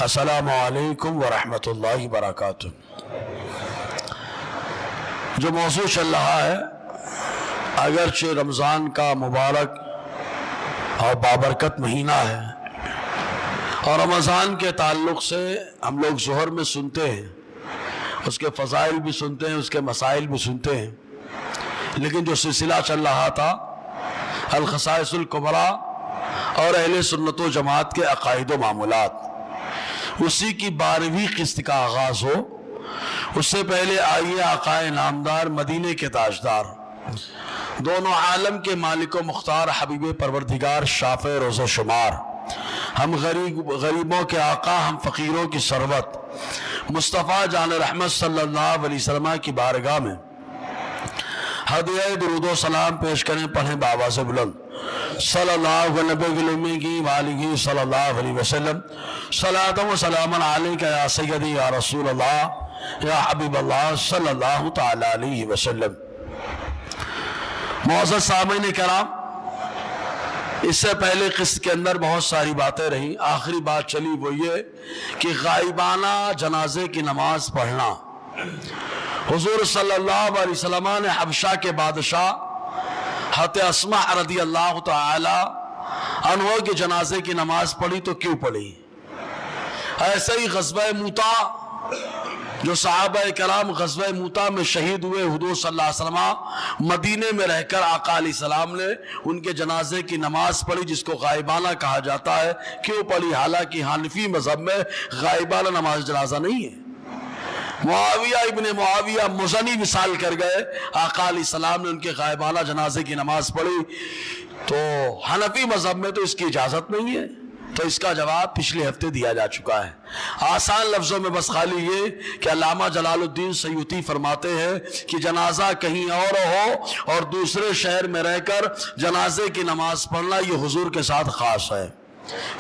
السلام علیکم ورحمۃ اللہ وبرکاتہ۔ جو موضوع چل رہا ہے، اگرچہ رمضان کا مبارک اور بابرکت مہینہ ہے اور رمضان کے تعلق سے ہم لوگ ظہر میں سنتے ہیں، اس کے فضائل بھی سنتے ہیں، اس کے مسائل بھی سنتے ہیں، لیکن جو سلسلہ چل رہا تھا الخصائص الکبریٰ اور اہل سنت و جماعت کے عقائد و معمولات، اسی کی 12ویں قسط کا آغاز ہو۔ اس سے پہلے آئیے آقائے نامدار، مدینے کے تاجدار، دونوں عالم کے مالک و مختار، حبیب پروردگار، شافع روز شمار، ہم غریبوں کے آقا، ہم فقیروں کی ثروت، مصطفیٰ جان رحمت صلی اللہ علیہ وسلم کی بارگاہ میں ہدیہ درود و سلام پیش کریں، پڑھیں بآواز بلند صلی اللہ علیہ صلی اللہ علیہ وسلم، صلاۃ و سلام علیک یا سیدی یا رسول اللہ یا حبیب اللہ صلی اللہ تعالی علیہ وسلم۔ معزز سامعین کرام، اس سے پہلے قسط کے اندر بہت ساری باتیں رہیں، آخری بات چلی وہ یہ کہ غائبانہ جنازے کی نماز پڑھنا۔ حضور صلی اللہ علیہ وسلم نے حبشہ کے بادشاہ حضرت اسماء رضی اللہ تعالی عنہ کے جنازے کی نماز پڑھی تو کیوں پڑھی؟ ایسے ہی غزوہ موتا، جو صحابہ کرام غزوہ موتا میں شہید ہوئے، حضور صلی اللہ علیہ وسلم مدینے میں رہ کر آقا علیہ السلام نے ان کے جنازے کی نماز پڑھی، جس کو غائبانہ کہا جاتا ہے۔ کیوں پڑھی؟ حالانکہ حنفی مذہب میں غائبانہ نماز جنازہ نہیں ہے۔ معاویہ ابن معاویہ مزنی وصال کر گئے، آقا علیہ السلام نے ان کے غائبانہ جنازے کی نماز پڑھی، تو حنفی مذہب میں تو اس کی اجازت نہیں ہے۔ تو اس کا جواب پچھلے ہفتے دیا جا چکا ہے، آسان لفظوں میں بس خالی یہ کہ علامہ جلال الدین سیوطی فرماتے ہیں کہ جنازہ کہیں اور ہو اور دوسرے شہر میں رہ کر جنازے کی نماز پڑھنا یہ حضور کے ساتھ خاص ہے،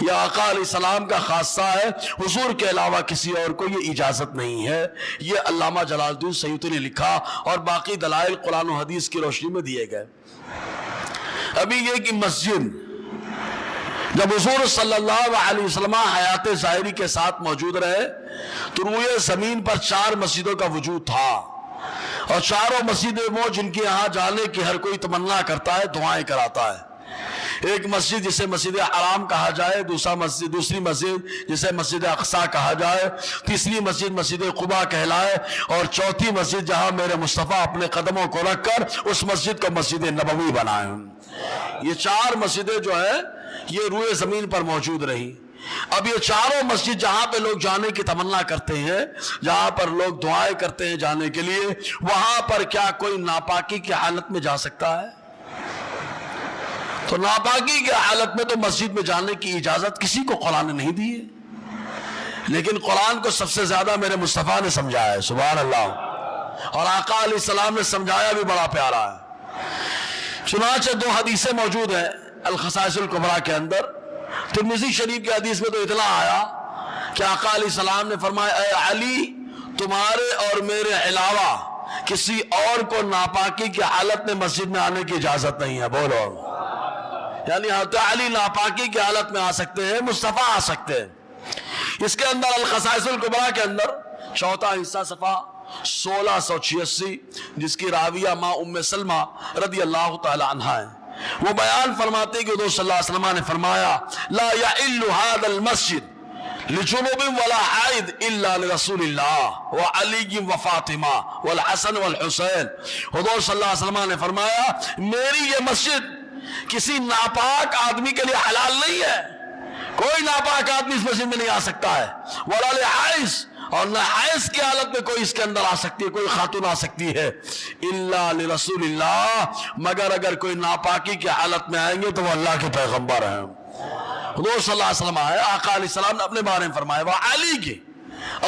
یہ آقا علیہ السلام کا خاصہ ہے، حضور کے علاوہ کسی اور کو یہ اجازت نہیں ہے۔ یہ علامہ جلال الدین سیوطی نے لکھا اور باقی دلائل قرآن و حدیث کی روشنی میں دیے گئے۔ ابھی یہ کہ مسجد، جب حضور صلی اللہ علیہ وسلم حیات ظاہری کے ساتھ موجود رہے تو روئے زمین پر 4 مسجدوں کا وجود تھا، اور چاروں مسجدیں وہ جن کے یہاں جانے کی ہر کوئی تمنا کرتا ہے، دعائیں کراتا ہے۔ ایک مسجد جسے مسجد حرام کہا جائے، دوسری مسجد جسے مسجد اقصی کہا جائے، تیسری مسجد مسجد قباء کہلائے، اور چوتھی مسجد جہاں میرے مصطفیٰ اپنے قدموں کو رکھ کر اس مسجد کو مسجد نبوی بنائے۔ یہ 4 مسجدیں جو ہیں یہ روئے زمین پر موجود رہی۔ اب یہ چاروں مسجد جہاں پہ لوگ جانے کی تمنا کرتے ہیں، جہاں پر لوگ دعائیں کرتے ہیں جانے کے لیے، وہاں پر کیا کوئی ناپاکی کی حالت میں جا سکتا ہے؟ تو ناپاکی کی حالت میں تو مسجد میں جانے کی اجازت کسی کو قرآن نے نہیں دی ہے، لیکن قرآن کو سب سے زیادہ میرے مصطفیٰ نے سمجھایا ہے، سبحان اللہ، اور آقا علیہ السلام نے سمجھایا بھی بڑا پیارا ہے۔ چنانچہ 2 حدیثیں موجود ہیں الخصائص الکبریٰ کے اندر۔ ترمذی شریف کی حدیث میں تو اطلاع آیا کہ آقا علیہ السلام نے فرمایا، اے علی، تمہارے اور میرے علاوہ کسی اور کو ناپاکی کی حالت میں مسجد میں آنے کی اجازت نہیں ہے۔ بولو، یعنی حضرت علی ناپاکی کی حالت میں آ سکتے ہیں، مصطفیٰ آ سکتے ہیں۔ اس کے اندر الخصائص الکبریٰ کے اندر 4واں حصہ صفحہ 1686، جس کی راویہ ماں ام سلمہ رضی اللہ تعالی عنہا ہے، وہ بیان فرماتے ہیں کہ حضور صلی اللہ علیہ وسلم نے فرمایا، لا يحل هذا المسجد لجنوب ولا حائض الا لرسول اللہ وعلی وفاطمہ والحسن والحسین۔ حضور صلی اللہ علیہ وسلم نے فرمایا، میری یہ مسجد کسی ناپاک آدمی کے لیے حلال نہیں ہے، کوئی ناپاک آدمی اس مسجد میں نہیں آ سکتا ہے، ولا لحائض، اور نہ حیض کی حالت میں کوئی اس کے اندر آ سکتی ہے، کوئی خاتون آ سکتی ہے، الا لرسول اللہ، مگر اگر کوئی ناپاکی کی حالت میں آئیں گے تو وہ اللہ کے پیغمبر ہیں۔ حضور صلی اللہ علیہ وسلم آئے، آقا علیہ السلام نے اپنے بارے میں فرمایا، وہ علی کے،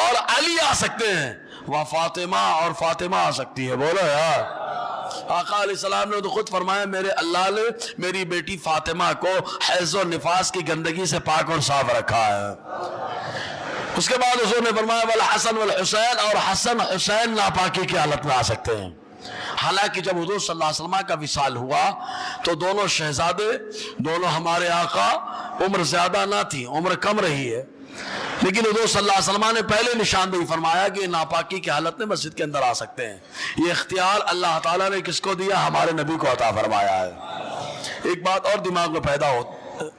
اور علی آ سکتے ہیں، وہ فاطمہ، اور فاطمہ آ سکتی ہے۔ بولو یار، آقا علیہ السلام نے تو خود فرمایا، میرے اللہ نے میری بیٹی فاطمہ کو حیض و نفاس کی گندگی سے پاک اور صاف رکھا ہے۔ اس کے بعد حضور نے فرمایا، والحسن والحسین، اور حسن حسین ناپاکی کی حالت میں آ سکتے ہیں۔ حالانکہ جب حضور صلی اللہ علیہ وسلم کا وصال ہوا تو دونوں شہزادے، دونوں ہمارے آقا، عمر زیادہ نہ تھی، عمر کم رہی ہے، لیکن حضور صلی اللہ علیہ وسلم نے پہلے نشاندہی فرمایا کہ ناپاکی کی حالت میں مسجد کے اندر آ سکتے ہیں. یہ اختیار اللہ تعالیٰ نے کس کو دیا؟ ہمارے نبی کو عطا فرمایا ہے. ایک بات اور دماغ میں پیدا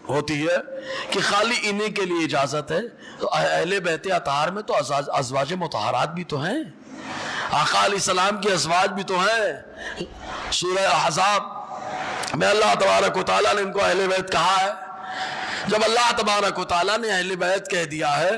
ہوتی ہے کہ خالی انہی کے لیے اجازت ہے، تو اہل بیت اطہار میں تو ازواج مطہرات بھی تو ہیں، آقا علیہ السلام کے ازواج بھی تو ہیں. سورہ احزاب میں اللہ تبارک و تعالیٰ نے ان کو اہل بیت کہا ہے. جب اللہ تبارک و تعالیٰ نے اہل بیت کہہ دیا ہے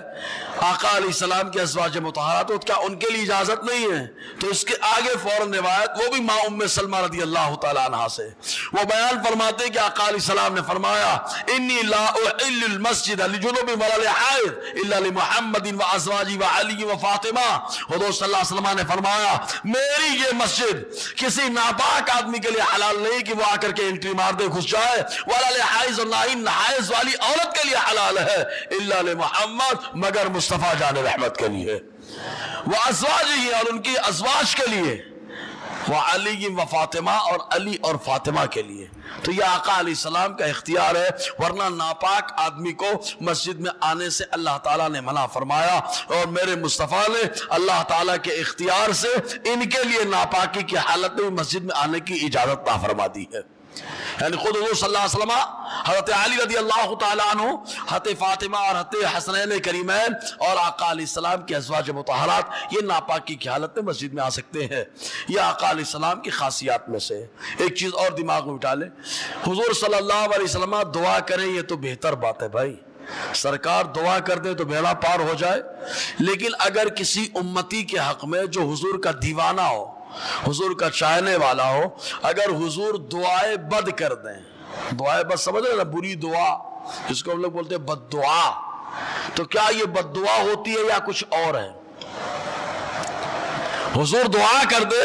آقا علیہ السلام کے ازواج مطہرات، تو کیا ان کے لیے اجازت نہیں ہے؟ تو اس کے آگے فوراً روایت وہ بھی ماں ام سلمہ رضی اللہ تعالیٰ عنہا سے وہ بیان فرماتے ہیں کہ آقا علیہ السلام نے فرمایا انی لا احل المسجد لجنوب ولا لحائض الا لمحمد وازواجی وعلی وفاطمہ. حضور صلی اللہ علیہ وسلم نے فرمایا میری یہ مسجد کسی ناپاک آدمی کے لیے حلال نہیں کہ وہ آ کر کے انٹری مار دے گھس جائے، ولا لحائض اور نہ ہی حائض والی عورت کے لیے حلال ہے، الا لمحمد مگر مصطفیٰ جان رحمت کے لیے، وہ ازواج ہی اور ان کی ازواج کے لیے، وہ علی و فاطمہ اور علی اور فاطمہ کے لیے. تو یہ آقا علیہ السلام کا اختیار ہے، ورنہ ناپاک آدمی کو مسجد میں آنے سے اللہ تعالیٰ نے منع فرمایا، اور میرے مصطفیٰ نے اللہ تعالیٰ کے اختیار سے ان کے لیے ناپاکی کی حالت میں مسجد میں آنے کی اجازت نہ فرما دی ہے. یعنی خود حضور صلی اللہ علیہ وسلم، حضرت علی رضی اللہ تعالیٰ عنہ، حضرت فاطمہ اور حضرت حسنین کریمین اور آقا علیہ السلام کے ازواج مطہرات یہ ناپاکی کی حالت میں مسجد میں آ سکتے ہیں. یہ آقا علیہ السلام کی خاصیات میں سے. ایک چیز اور دماغ میں بٹھا لیں، حضور صلی اللہ علیہ وسلم دعا کریں یہ تو بہتر بات ہے بھائی، سرکار دعا کر دے تو بیڑا پار ہو جائے. لیکن اگر کسی امتی کے حق میں جو حضور کا دیوانہ ہو، حضور کا چاہنے والا ہو، اگر حضور دعائے بد کر دیں، دعائے بد سمجھ رہے نا، بری دعا جس کو ہم لوگ بولتے ہیں بد دعا، تو کیا یہ بد دعا ہوتی ہے یا کچھ اور ہے؟ حضور دعا کر دے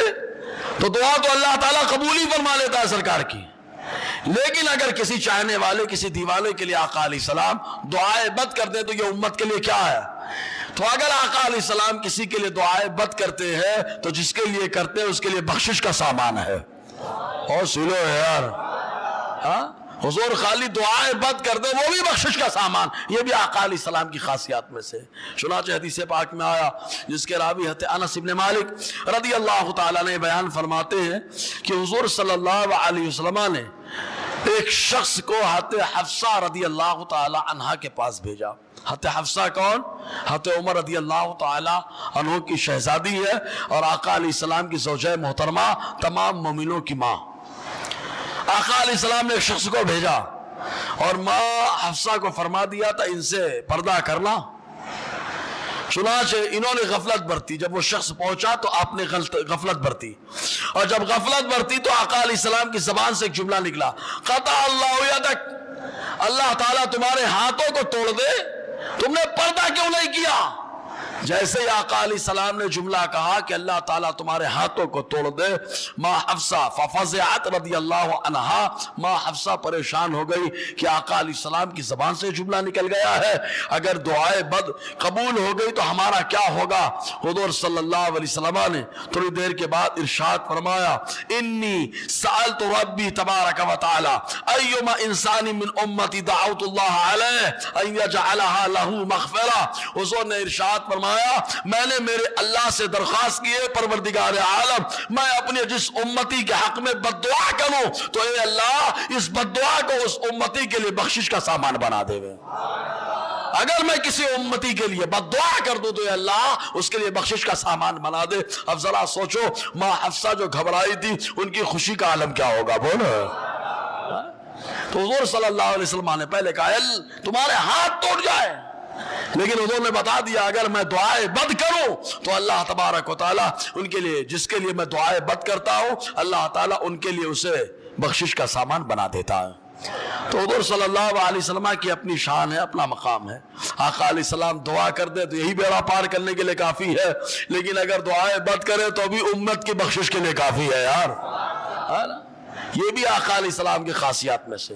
تو دعا تو اللہ تعالیٰ قبول ہی فرما لیتا ہے سرکار کی. لیکن اگر کسی چاہنے والے، کسی دیوانے کے لیے آقا علیہ السلام دعائے بد کر دیں تو یہ امت کے لیے کیا ہے؟ تو اگر آقا علیہ السلام کسی کے لیے دعائے بد کرتے ہیں تو جس کے لیے کرتے ہیں اس کے لیے بخشش کا سامان ہے. اور سنو یار، حضور خالی دعائے بد کر دے وہ بھی بخشش کا سامان، یہ بھی آقا علیہ السلام کی خاصیات میں سے. چنانچہ حدیث پاک میں آیا جس کے راوی حضرت انس بن مالک رضی اللہ تعالیٰ نے بیان فرماتے ہیں کہ حضور صلی اللہ علیہ وسلم نے ایک شخص کو حضرت حفصہ رضی اللہ تعالیٰ عنہا کے پاس بھیجا. حضرت حفصہ کون؟ حضرت عمر رضی اللہ تعالیٰ عنہ کی شہزادی ہے اور آقا علیہ السلام کی زوجہ محترمہ، تمام مومنوں کی ماں. آقا علیہ السلام نے ایک شخص کو بھیجا اور ماں حفصہ کو فرما دیا تھا ان سے پردہ کرنا. چنانچہ انہوں نے غفلت برتی، جب وہ شخص پہنچا تو آپ نے غفلت برتی، اور جب غفلت برتی تو آقا علیہ السلام کی زبان سے ایک جملہ نکلا، قطع اللہ یدک، اللہ تعالیٰ تمہارے ہاتھوں کو توڑ دے، تم نے پردہ کیوں نہیں کیا؟ جیسے ہی آقا علیہ السلام نے جملہ کہا کہ اللہ تعالیٰ تمہارے ہاتھوں کو توڑ دے، ماں حفصہ ففزعت رضی اللہ عنہا، ماں حفصہ پریشان ہو گئی کہ آقا علیہ السلام کی زبان سے جملہ نکل گیا ہے، اگر دعائے بد قبول ہو گئی تو ہمارا کیا ہوگا؟ حضور صلی اللہ علیہ وسلم نے تھوڑی دیر کے بعد ارشاد فرمایا، انی سألت ربی تبارک و تعالی ایما انسان من امتی دعوت اللہ علیہ ان یجعلها له مغفرہ. حضور نے ارشاد فرمایا میں نے میرے اللہ سے درخواست کی ہے پروردگار عالم میں اپنے جس امتی کے حق میں بد دعا کروں تو اے اللہ اس بد دعا کو اس امتی کے لیے بخشش کا سامان بنا دے. اگر میں کسی امتی کے لیے بد دعا کر دوں تو اے اللہ اس کے لیے بخشش کا سامان بنا دے. اب ذرا سوچو ماں حفصہ جو گھبرائی تھی ان کی خوشی کا عالم کیا ہوگا؟ بولو. تو حضور صلی اللہ علیہ وسلم نے پہلے کہا تمہارے ہاتھ ٹوٹ جائے، لیکن حضور نے بتا دیا اگر میں دعائے بد کروں تو اللہ تبارک و تعالیٰ ان کے لیے، جس کے لیے میں دعائے بد کرتا ہوں، اللہ تعالیٰ ان کے لیے اسے بخشش کا سامان بنا دیتا ہے. تو حضور صلی اللہ علیہ وسلم کی اپنی شان ہے، اپنا مقام ہے. آقا علیہ السلام دعا کر دے تو یہی بیڑا پار کرنے کے لیے کافی ہے، لیکن اگر دعائے بد کرے تو بھی امت کی بخشش کے لیے کافی ہے یار. یہ بھی آقا علیہ السلام کی خاصیات میں سے.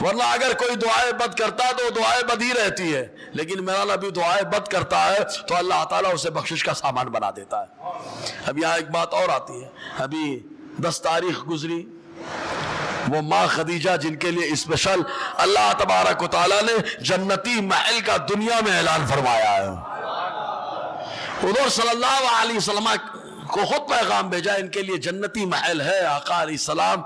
ورنہ اگر کوئی دعائے بد کرتا ہے تو دعائے بد ہی رہتی ہے، لیکن میرا نبی دعائے بد کرتا ہے تو اللہ تعالیٰ اسے بخشش کا سامان بنا دیتا ہے. اب یہاں ایک بات اور آتی ہے، ابھی 10 تاریخ گزری، وہ ماں خدیجہ جن کے لیے اسپیشل اللہ تبارک و تعالیٰ نے جنتی محل کا دنیا میں اعلان فرمایا ہے. حضور صلی اللہ علیہ وسلم کو خود پیغام بھیجا ان کے لیے جنتی محل ہے. آقا علیہ السلام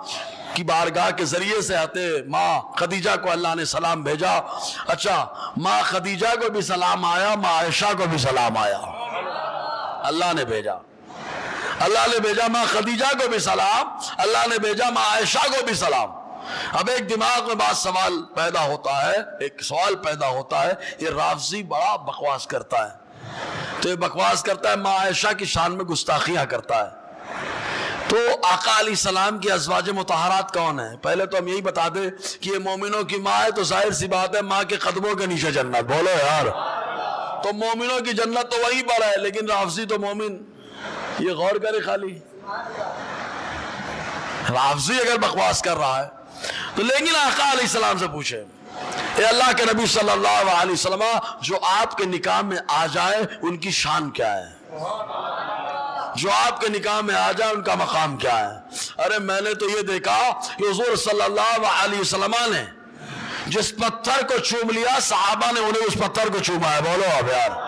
کی بارگاہ کے ذریعے سے آتے ماں خدیجہ کو اللہ نے سلام بھیجا. اچھا، ماں خدیجہ کو بھی سلام آیا، ماں عائشہ کو بھی سلام آیا. اللہ نے بھیجا، اللہ نے بھیجا ماں خدیجہ کو بھی سلام، اللہ نے بھیجا ماں عائشہ کو بھی سلام. اب ایک دماغ میں بات سوال پیدا ہوتا ہے، ایک سوال پیدا ہوتا ہے، یہ رافضی بڑا بکواس کرتا ہے. تو یہ بکواس کرتا ہے، ماں عائشہ کی شان میں گستاخیاں کرتا ہے. تو آقا علیہ السلام کی ازواج مطہرات کون ہیں؟ پہلے تو ہم یہی بتا دیں کہ یہ مومنوں کی ماں ہے، تو ظاہر سی بات ہے ماں کے قدموں کے نیچے جنت. بولو یار، تو مومنوں کی جنت تو وہیں پر ہے. لیکن رافضی تو مومن، یہ غور کرے خالی رافضی اگر بکواس کر رہا ہے تو. لیکن آقا علیہ السلام سے پوچھے، اے اللہ کے نبی صلی اللہ علیہ وسلم، جو آپ کے نکاح میں آ جائے ان کی شان کیا ہے؟ جو آپ کے نکاح میں آ جائے ان کا مقام کیا ہے؟ ارے میں نے تو یہ دیکھا کہ حضور صلی اللہ علیہ وسلم نے جس پتھر کو چوم لیا، صحابہ نے انہیں اس پتھر کو چوما ہے. بولو اب یار،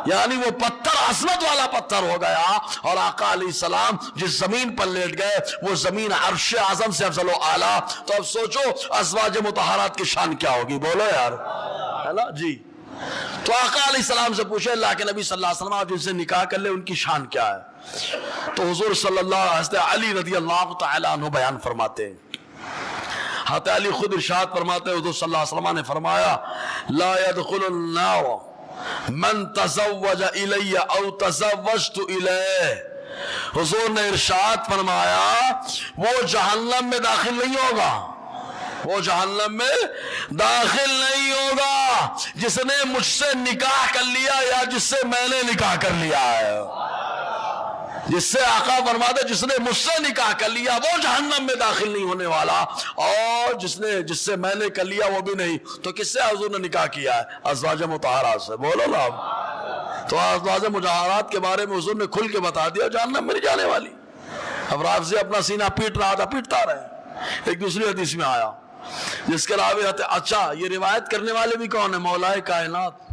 یعنی وہ پتھر عظمت والا پتھر ہو گیا. اور آقا علیہ السلام جس زمین پر لیٹ گئے وہ زمین عرش اعظم سے افضل و اعلیٰ. تو اب سوچو ازواج مطہرات کی شان کیا ہوگی. بولو یار، ہے نا جی. تو آقا علیہ السلام سے پوچھے، اللہ کے نبی صلی اللہ علیہ وسلم آپ جن سے نکاح کر لے ان کی شان کیا ہے؟ تو حضور صلی اللہ علیہ وسلم علی رضی اللہ تعالی عنہ بیان فرماتے ہیں. حضرت علی خود ارشاد فرماتے ہیں، حضور صلی اللہ علیہ وسلم نے فرمایا، لا يدخل النار من تزوج الی او تزوجت الیہ. حضور نے ارشاد فرمایا وہ جہنم میں داخل نہیں ہوگا، وہ جہنم میں داخل نہیں ہوگا جس نے مجھ سے نکاح کر لیا یا جس سے میں نے نکاح کر لیا ہے. جس سے آقا فرماتے جس نے مجھ سے نکاح کر لیا وہ جہنم میں داخل نہیں ہونے والا، اور جس سے میں نے کر لیا وہ بھی نہیں. تو کس سے حضور نے نکاح کیا ہے؟ ازواج مطہرات سے. بولو نا. تو ازواج مطہرات کے بارے میں حضور نے کھل کے بتا دیا جہنم میں نہیں جانے والی. اب رافضی اپنا سینہ پیٹ رہا تھا، پیٹتا رہے. ایک دوسری حدیث میں آیا جس کے راوی ہوتے، اچھا یہ روایت کرنے والے بھی کون ہیں؟ مولائے کائنات.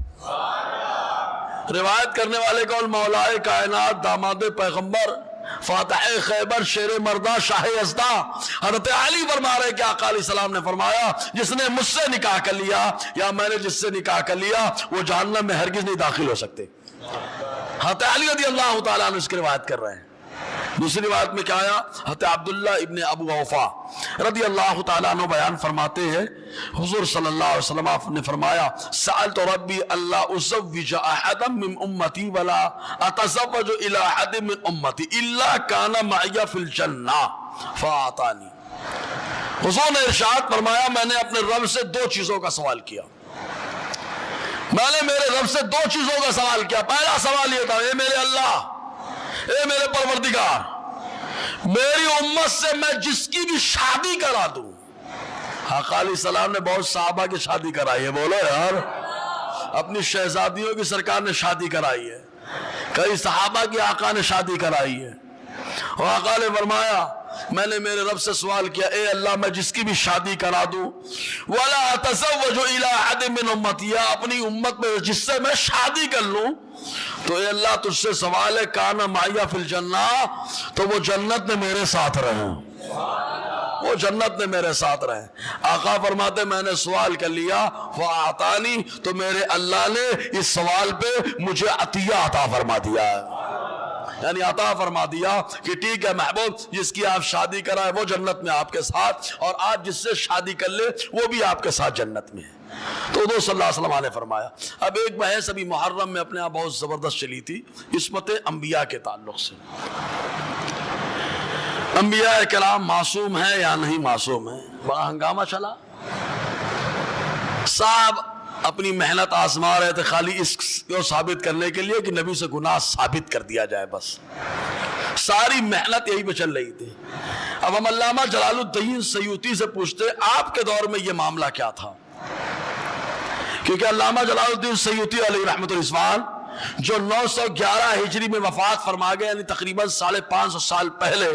روایت کرنے والے کون؟ مولائے کائنات، داماد پیغمبر، فاتح خیبر، شیر مردہ، شاہ یزدہ حضرت علی فرما رہے کہ آقا علیہ السلام نے فرمایا جس نے مجھ سے نکاح کر لیا یا میں نے جس سے نکاح کر لیا وہ جہنم میں ہرگز نہیں داخل ہو سکتے. حضرت علی رضی اللہ تعالیٰ عنہ اس کی روایت کر رہے ہیں. دوسری روایت میں کیا آیا؟ حضرت عبداللہ ابن ابو اوفا رضی اللہ تعالیٰ عنہ بیان فرماتے ہیں حضور صلی اللہ علیہ وسلم نے فرمایا، سألت ربی اللہ ازوج احدا من امتی ولا اتزوج الى احد من امتی الا کان معی فی الجنہ فاعطانی. حضور نے ارشاد فرمایا میں نے اپنے رب سے دو چیزوں کا سوال کیا. میں نے میرے رب سے دو چیزوں کا سوال کیا. پہلا سوال یہ تھا، اے میرے اللہ، اے میرے پروردگار، میری امت سے میں جس کی بھی شادی کرا دوں. آقا علیہ السلام نے بہت صحابہ کی شادی کرائی ہے. بولو یار، اپنی شہزادیوں کی سرکار نے شادی کرائی ہے، کئی صحابہ کی آقا نے شادی کرائی ہے. اور آقا نے فرمایا میں نے میرے رب سے سوال کیا، اے اللہ میں جس کی بھی شادی کرا دوں، وَلَا أَتَزَوَّجُ إِلَىٰ أَحَدٍ مِّنْ أُمَّتِي، یا اپنی امت میں جس سے میں شادی کر لوں، تو اے اللہ تجھ سے سوال ہے کان معی فی الجنہ، تو وہ جنت میں میرے ساتھ رہیں، وہ جنت میں میرے ساتھ رہیں. آقا فرماتے میں نے سوال کر لیا فاعطانی، تو میرے اللہ نے اس سوال پہ مجھے عطیہ عطا فرما دیا ہے، یعنی عطا فرما دیا کہ ٹھیک ہے محبوب، جس کی آپ شادی کرائے وہ جنت میں آپ کے ساتھ، اور آپ جس سے شادی کر لے وہ بھی آپ کے ساتھ جنت میں ہے. تو حضور صلی اللہ علیہ وسلم نے فرمایا. اب ایک بحث ابھی محرم میں اپنے آپ بہت زبردست چلی تھی عصمت انبیاء کے تعلق سے. انبیاء کرام معصوم ہیں یا نہیں معصوم ہیں؟ بڑا ہنگامہ چلا. صاحب اپنی محنت آزما رہے تھے خالی اس کو ثابت کرنے کے لیے کہ نبی سے گناہ ثابت کر دیا جائے، بس ساری محنت یہی پہ چل رہی تھی. اب ہم علامہ جلال الدین سیوطی سے پوچھتے آپ کے دور میں یہ معاملہ کیا تھا، کیونکہ علامہ جلال الدین سیوطی علیہ رحمۃ الرضوان جو 911 ہجری میں وفات فرما گئے، یعنی تقریباً 550 سال پہلے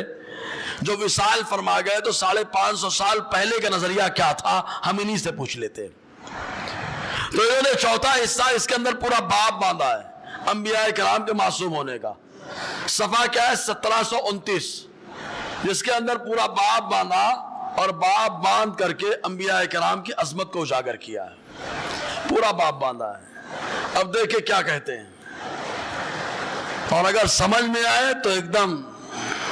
جو وصال فرما گئے تو 550 سال پہلے کا نظریہ کیا تھا ہم انہی سے پوچھ لیتے. تو انہوں نے چوتھا حصہ اس کے اندر پورا باب باندھا ہے انبیاء کرام کے معصوم ہونے کا. صفحہ کیا ہے 1729, جس کے اندر پورا باب باندھا اور باب باندھ کر کے انبیاء کرام کی عظمت کو اجاگر کیا ہے. پورا باب باندھا ہے. اب دیکھیں کیا کہتے ہیں, اور اگر سمجھ میں آئے تو ایک دم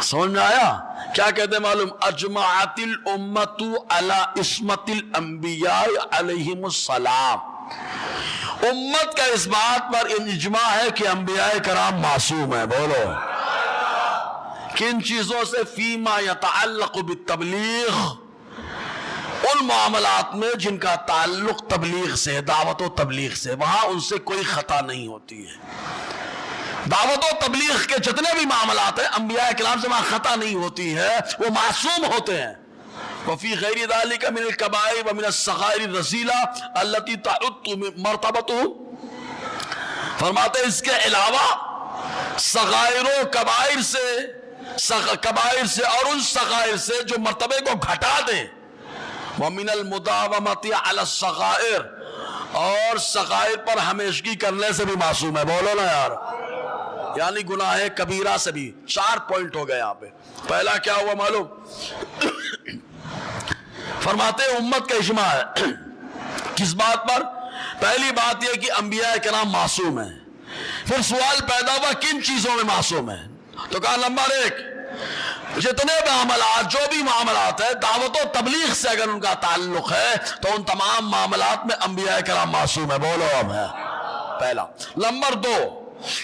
سمجھ میں آیا. کیا کہتے ہیں معلوم؟ اجمعت الامت علی عصمت الانبیاء علیہم السلام. امت کا اس بات پر اجماع ہے کہ انبیاء کرام معصوم ہیں. بولو کن چیزوں سے؟ فیما یتعلق بالتبلیغ, ان معاملات میں جن کا تعلق تبلیغ سے, دعوت و تبلیغ سے, وہاں ان سے کوئی خطا نہیں ہوتی ہے. دعوت و تبلیغ کے جتنے بھی معاملات ہیں انبیاء کرام سے وہاں خطا نہیں ہوتی ہے, وہ معصوم ہوتے ہیں. وفی غیر ذلک من الکبائر ومن الصغائر الرذیلہ التي تعد مرتبتہ, فرماتے اس کے علاوہ صغائر و کبائر سے اور ان صغائر سے جو مرتبے کو گھٹا دیں. ومن المداومۃ علی الصغائر, اور صغائر پر ہمیشگی کرنے سے بھی معصوم ہے. بولو نا یار, یعنی گناہ کبیرہ سے بھی. 4 پوائنٹ ہو گئے یہاں پہ. پہلا کیا ہوا معلوم؟ فرماتے امت کا اجماع ہے. کس بات پر؟ پہلی بات یہ کہ انبیاء کرام معصوم ہیں. پھر سوال پیدا ہوا کن چیزوں میں معصوم ہیں؟ تو کہا نمبر 1, جتنے معاملات, جو بھی معاملات ہیں دعوت و تبلیغ سے اگر ان کا تعلق ہے تو ان تمام معاملات میں انبیاء کرام معصوم ہیں. بولو اب ہے پہلا. نمبر 2,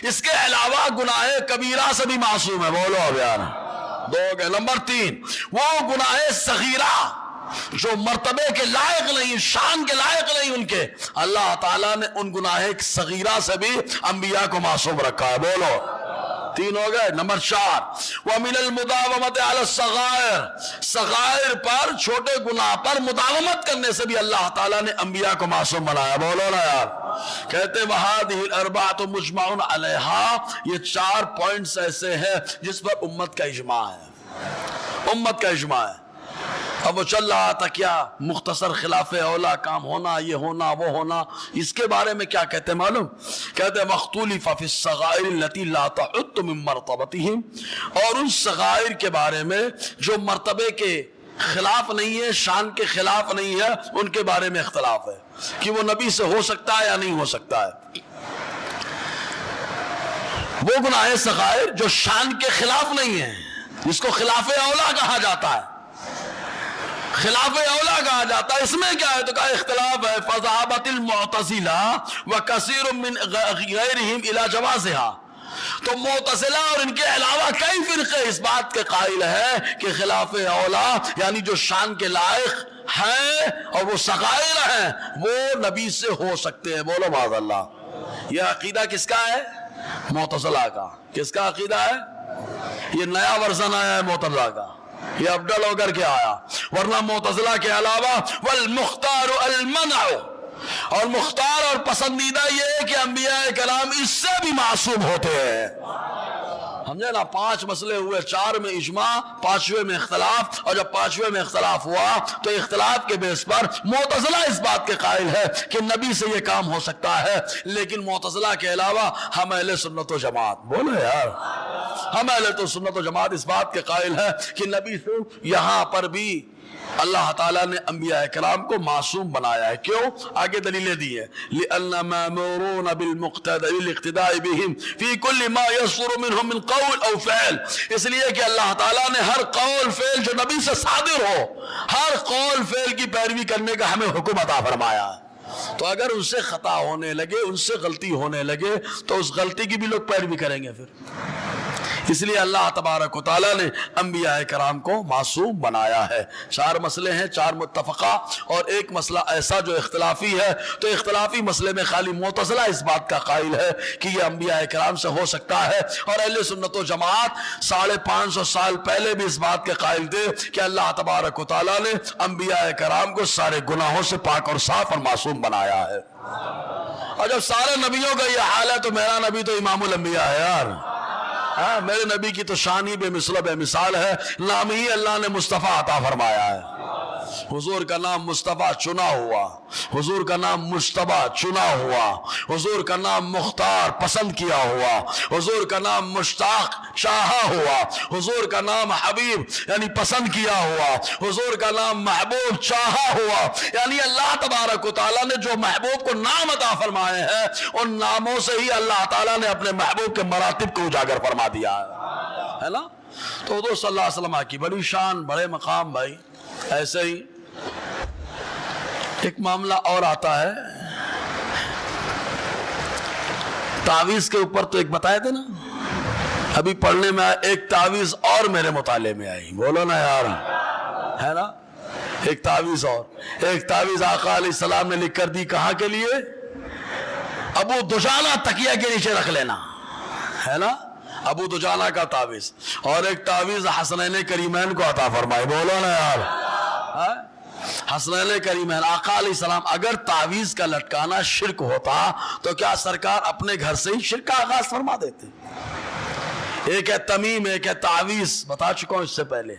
اس کے علاوہ گناہ کبیرہ سے بھی معصوم ہے. بولو اب یار 2 گئے. نمبر 3, وہ گناہ صغیرہ جو مرتبے کے لائق نہیں, شان کے لائق نہیں ان کے, اللہ تعالیٰ نے ان گناہ صغیرہ سے بھی انبیاء کو معصوم رکھا ہے. بولو 3 ہو گئے. نمبر 4, وَمِنَ الْمُدَاوَمَةِ عَلَى الصَّغَائِرِ, صغائر پر, چھوٹے گناہ پر مداومت کرنے سے بھی اللہ تعالیٰ نے انبیاء کو معصوم بنایا. بولو نا یار. کہتے وَهَذِهِ الْأَرْبَعَةُ مُجْمَعٌ عَلَيْهَا, یہ 4 پوائنٹس ایسے ہیں جس پر امت کا اجماع ہے. امت کا اجماع ہے. اب وہ چل رہا تھا کیا مختصر خلاف اولا کام ہونا, یہ ہونا, وہ ہونا. اس کے بارے میں کیا کہتے ہیں معلوم؟ کہتے ہیں مختلف فی الصغائر التي لا تعد من مرتبتهم, اور ان صغائر کے بارے میں جو مرتبے کے خلاف نہیں ہے, شان کے خلاف نہیں ہے, ان کے بارے میں اختلاف ہے کہ وہ نبی سے ہو سکتا ہے یا نہیں ہو سکتا ہے. وہ گناہ صغائر جو شان کے خلاف نہیں ہے, جس کو خلاف اولا کہا جاتا ہے, خلاف اولا کہا جاتا ہے, اس میں کیا ہے؟ تو کہا اختلاف ہے. فذهبت المعتزلہ وکثیر من غیرہم الی جوازها, تو معتزلہ اور ان کے علاوہ کئی فرقے اس بات کے قائل ہیں کہ خلاف اولا یعنی جو شان کے لائق ہیں اور وہ صغائر ہیں وہ نبی سے ہو سکتے ہیں. بولو معاذ اللہ. یہ عقیدہ کس کا ہے؟ معتزلہ کا. کس کا عقیدہ ہے؟ یہ نیا ورژن آیا ہے معتزلہ کا, یہ ابڈل ہو کر کے آیا. ورنہ معتزلہ کے علاوہ والمختار المنع, اور مختار اور پسندیدہ یہ ہے کہ انبیاء کرام اس سے بھی معصوم ہوتے ہیں. سمجھے نا؟ 5 مسئلے ہوئے, 4 میں اجماع, 5ویں میں اختلاف, اور جب 5ویں میں اختلاف ہوا تو اختلاف کے بیس پر معتزلہ اس بات کے قائل ہے کہ نبی سے یہ کام ہو سکتا ہے, لیکن معتزلہ کے علاوہ ہم اہل سنت و جماعت, بولو یار, ہم اہل سنت و جماعت اس بات کے قائل ہے کہ نبی سے یہاں پر بھی اللہ تعالیٰ نے انبیاء کرام کو معصوم بنایا ہے. کیوں؟ آگے دلیلیں دی ہیں. لِأَنَّ مَأْمُورُونَ بِالْاِقْتِدَاءِ بِهِمْ فِي كُلِّ مَا يَصْدُرُ مِنْهُمْ مِنْ قَوْلٍ أَوْ فِعْلٍ, اس لیے کہ اللہ تعالیٰ نے ہر قول فعل جو نبی سے صادر ہو, ہر قول فعل کی پیروی کرنے کا ہمیں حکم عطا فرمایا ہے. تو اگر ان سے خطا ہونے لگے, ان سے غلطی ہونے لگے, تو اس غلطی کی بھی لوگ پیروی کریں گے پھر. اس لیے اللہ تبارک و تعالیٰ نے انبیاء کرام کو معصوم بنایا ہے. 4 مسئلے ہیں, 4 متفقہ اور 1 مسئلہ ایسا جو اختلافی ہے. تو اختلافی مسئلے میں خالی معتزلہ اس بات کا قائل ہے کہ یہ انبیاء کرام سے ہو سکتا ہے, اور اہل سنت و جماعت 550 سال پہلے بھی اس بات کے قائل تھے کہ اللہ تبارک و تعالیٰ نے انبیاء کرام کو سارے گناہوں سے پاک اور صاف اور معصوم بنایا ہے. اور جب سارے نبیوں کا یہ حال ہے تو میرا نبی تو امام الانبیاء ہے یار. میرے نبی کی تو شان ہی بے مثل بے مثال ہے، نام ہی اللہ نے مصطفیٰ عطا فرمایا ہے۔ حضور کا نام مصطفیٰ چنا ہوا، حضور کا نام مجتبی چنا ہوا، حضور کا نام مختار پسند کیا ہوا، حضور کا نام مشتاق چاہا ہوا، حضور کا نام حبیب یعنی پسند کیا ہوا، حضور کا نام محبوب چاہا ہوا، یعنی اللہ تبارک و تعالیٰ نے جو محبوب کو نام عطا فرمائے ہیں ان ناموں سے ہی اللہ تعالیٰ نے اپنے محبوب کے مراتب کو اجاگر فرما دیا ہے نا۔ تو حضور صلی اللہ علیہ وسلم کی بڑی شان، بڑے مقام بھائی۔ ایسے ہی ایک معاملہ اور آتا ہے، تعویذ کے اوپر تو ایک بتائے تھے نا، ابھی پڑھنے میں آئے ایک تعویذ اور میرے مطالعے میں آئی، بولو نا یار، ہے نا، ایک تعویذ اور، ایک تعویذ آقا علیہ السلام نے لکھ کر دی، کہاں کے لیے؟ ابو دجانہ تکیہ کے نیچے رکھ لینا، ہے نا، ابو دجانہ کا تعویذ، اور ایک تعویذ حسنین کریمین کو عطا فرمائے، بولو نا یار، حسنین کریمین آقا علیہ السلام۔ اگر تعویذ کا لٹکانا شرک ہوتا تو کیا سرکار اپنے گھر سے ہی شرک کا آغاز فرما دیتے؟ ایک ہے تمیم، ایک ہے تعویذ، بتا چکا ہوں اس سے پہلے۔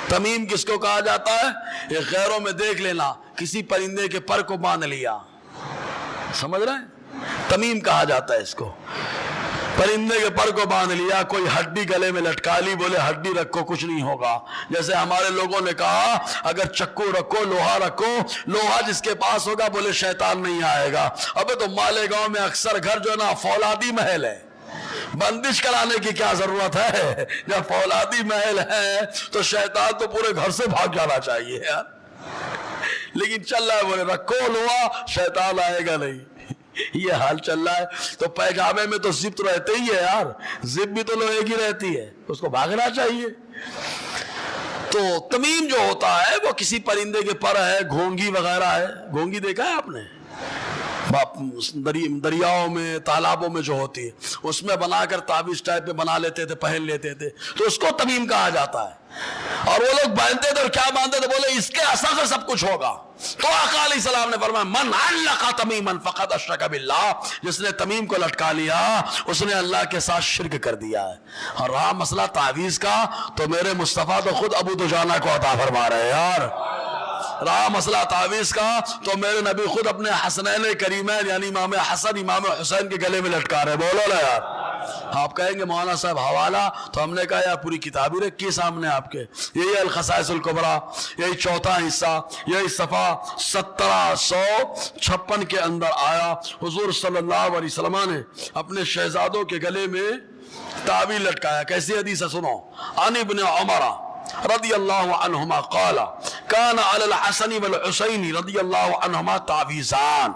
تمیم کس کو کہا جاتا ہے؟ یہ غیروں میں دیکھ لینا، کسی پرندے کے پر کو باندھ لیا، سمجھ رہے ہیں؟ تمیم کہا جاتا ہے اس کو، پرندے کے پر کو باندھ لیا، کوئی ہڈی گلے میں لٹکا لی، بولے ہڈی رکھو کچھ نہیں ہوگا۔ جیسے ہمارے لوگوں نے کہا اگر چکو رکھو، لوہا رکھو، لوہا جس کے پاس ہوگا بولے شیطان نہیں آئے گا۔ ابے تو مالیگاؤں میں اکثر گھر جو ہے نا فولادی محل ہے، بندش کرانے کی کیا ضرورت ہے؟ جب فولادی محل ہے تو شیطان تو پورے گھر سے بھاگ جانا چاہیے یار، لیکن چل رہا ہے بولے رکھو لوہا، شیطان آئے گا نہیں، یہ حال چل رہا ہے۔ تو پیجامے میں تو زپ تو رہتے ہی ہے یار، زپ بھی تو لوہے کی رہتی ہے، اس کو بھاگنا چاہیے۔ تو تمیم جو ہوتا ہے وہ کسی پرندے کے پر ہے، گھونگی وغیرہ ہے، گھونگی دیکھا ہے آپ نے دریاؤں میں، تالابوں میں جو ہوتی ہے، اس میں بنا کر تعویذ ٹائپ میں بنا لیتے تھے، پہن لیتے تھے، تو اس کو تمیم کہا جاتا ہے۔ اور وہ لوگ باندھتے تھے اور کیا باندھتے تھے؟ بولے اس کے اثر سے سب کچھ ہوگا۔ تو آقا علیہ السلام نے فرمایا من علق تمیما فقد اشرک باللہ، جس نے تمیم کو لٹکا لیا اس نے اللہ کے ساتھ شرک کر دیا ہے۔ اور رہا مسئلہ تعویذ کا تو میرے مصطفیٰ تو خود ابو دجانہ کو عطا فرما رہے ہیں یار۔ رہا مسئلہ تعویذ کا تو میرے نبی خود اپنے حسنین کریمین یعنی امام حسن امام حسین کے گلے میں لٹکا رہے، بولو نا یار۔ آپ کہیں گے مولانا صاحب حوالہ، تو ہم نے کہا یار پوری کتاب ہی رکھی سامنے آپ کے، یہی الخصائص الکبریٰ، یہی چوتھا حصہ، یہی صفحہ 1756 کے اندر آیا۔ حضور صلی اللہ علیہ وسلم نے اپنے شہزادوں کے گلے میں تعویذ لٹکایا۔ کیسی حدیث ہے سنو، عن ابن عمر رضی اللہ عنہما قال کان علی الحسن والحسین رضی اللہ عنہما تعویذان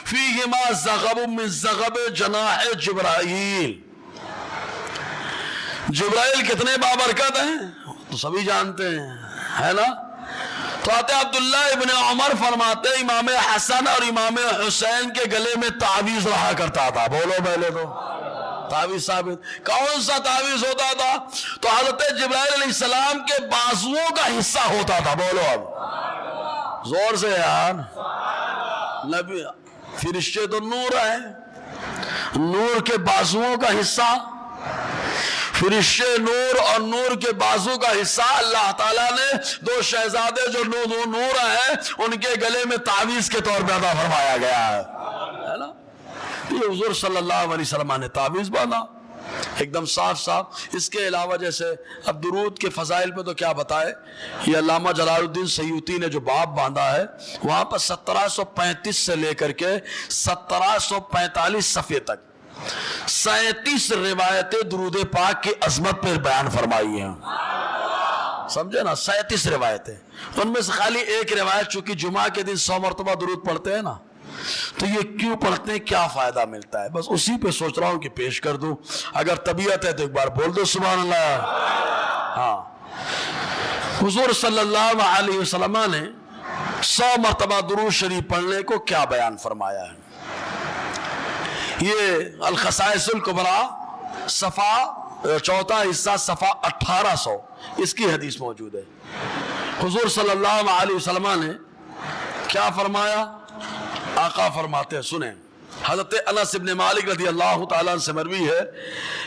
فیہما زغب من زغب جناح جبرائیل۔ جبرائیل کتنے بابرکت ہیں تو سبھی جانتے ہیں، ہے نا۔ تو آتے عبداللہ ابن عمر فرماتے امام حسن اور امام حسین کے گلے میں تعویذ رہا کرتا تھا، بولو پہلے تو تعویذ ثابت۔ کون سا تعویذ ہوتا تھا؟ تو حضرت جبرائیل علیہ السلام کے بازوؤں کا حصہ ہوتا تھا، بولو اب زور سے یار۔ نبی فرشتے تو نور ہے، نور کے بازوؤں کا حصہ، فرشتے نور اور نور کے بازو کا حصہ اللہ تعالیٰ نے دو شہزادے جو نور ہیں ان کے گلے میں تعویذ کے طور پہ عطا فرمایا گیا ہے نا۔ یہ حضور صلی اللہ علیہ وسلم نے تعویذ باندھا ایک دم صاف صاف۔ اس کے علاوہ جیسے اب درود کے فضائل پہ تو کیا بتائے، یہ علامہ جلال الدین سیوطی نے جو باب باندھا ہے وہاں پر 1735 سے لے کر کے 1745 صفحے تک 37 روایتیں درود پاک کی عظمت پر بیان فرمائی ہیں، سمجھے نا، 37 روایتیں۔ ان میں سے خالی ایک روایت چونکہ جمعہ کے دن 100 مرتبہ درود پڑھتے ہیں نا، تو یہ کیوں پڑھتے ہیں، کیا فائدہ ملتا ہے، بس اسی پہ سوچ رہا ہوں کہ پیش کر دوں۔ اگر طبیعت ہے تو ایک بار بول دو سبحان اللہ۔ ہاں، حضور صلی اللہ علیہ وسلم نے 100 مرتبہ درود شریف پڑھنے کو کیا بیان فرمایا ہے۔ یہ الخصائص الکبریٰ صفحہ چوتھا حصہ صفحہ 1800 اس کی حدیث موجود ہے۔ حضور صلی اللہ علیہ وسلم نے کیا فرمایا؟ آقا فرماتے ہیں، سنیں، حضرت انس ابن مالک رضی اللہ تعالیٰ عنہ سے مروی ہے،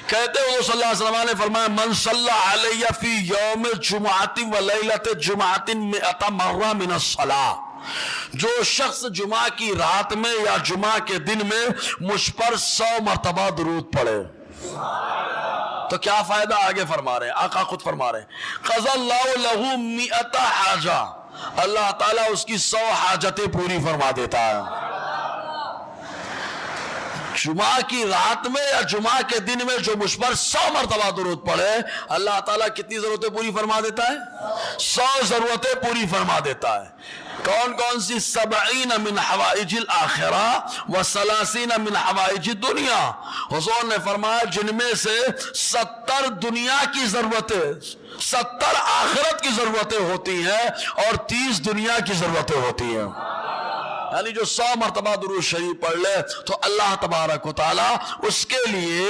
کہتے ہیں صلی اللہ علیہ وسلم نے فرمایا من صلی علی فی یوم جمعۃ و لیلۃ جمعۃ 100 مرہ من الصلاۃ، جو شخص جمعہ کی رات میں یا جمعہ کے دن میں مجھ پر 100 مرتبہ درود پڑھے، تو کیا فائدہ؟ آگے فرما رہے ہیں، آقا خود فرما رہے ہیں قضى اللہ لہ 100 حاجہ، اللہ تعالیٰ اس کی 100 حاجتیں پوری فرما دیتا ہے۔ جمعہ کی رات میں یا جمعہ کے دن میں جو مجھ پر 100 مرتبہ درود پڑھے، اللہ تعالیٰ کتنی ضرورتیں پوری فرما دیتا ہے؟ 100 ضرورتیں پوری فرما دیتا ہے۔ کون کون سی؟ 70 من حوائج الآخرہ و 30 من حوائج الدنیا، حضور نے فرمایا جن میں سے 70 دنیا کی ضرورتیں، 70 آخرت کی ضرورتیں ہوتی ہیں اور 30 دنیا کی ضرورتیں ہوتی ہیں۔ یعنی جو 100 مرتبہ درود شریف پڑھ لے تو اللہ تبارک و تعالیٰ اس کے لیے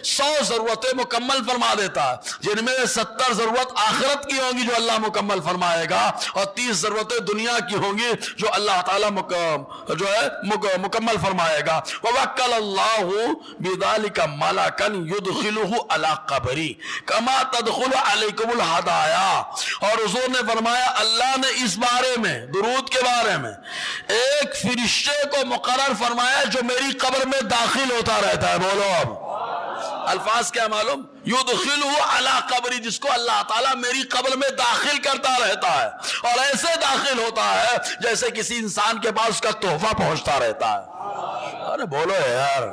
100 ضرورتیں مکمل فرما دیتا ہے، جن میں 70 ضرورت آخرت کی ہوں گی جو اللہ مکمل فرمائے گا، اور 30 ضرورتیں دنیا کی ہوں گی جو اللہ تعالیٰ مکمل فرمائے گا۔ وَوَكَّلَ اللَّهُ بِذَلِكَ مَلَكًا يُدْخِلُهُ عَلَى قَبْرِي كَمَا تَدْخُلُ عَلَيْكُمُ الْهَدَايَا، اور حضور نے فرمایا اللہ نے اس بارے میں، درود کے بارے میں، ایک فرشتے کو مقرر فرمایا جو میری قبر میں داخل ہوتا رہتا ہے۔ بولو اب الفاظ کیا معلوم؟ یدخلہ علی قبری، جس کو اللہ تعالیٰ میری قبر میں داخل کرتا رہتا ہے، اور ایسے داخل ہوتا ہے جیسے کسی انسان کے پاس اس کا تحفہ پہنچتا رہتا ہے۔ ارے بولو یار،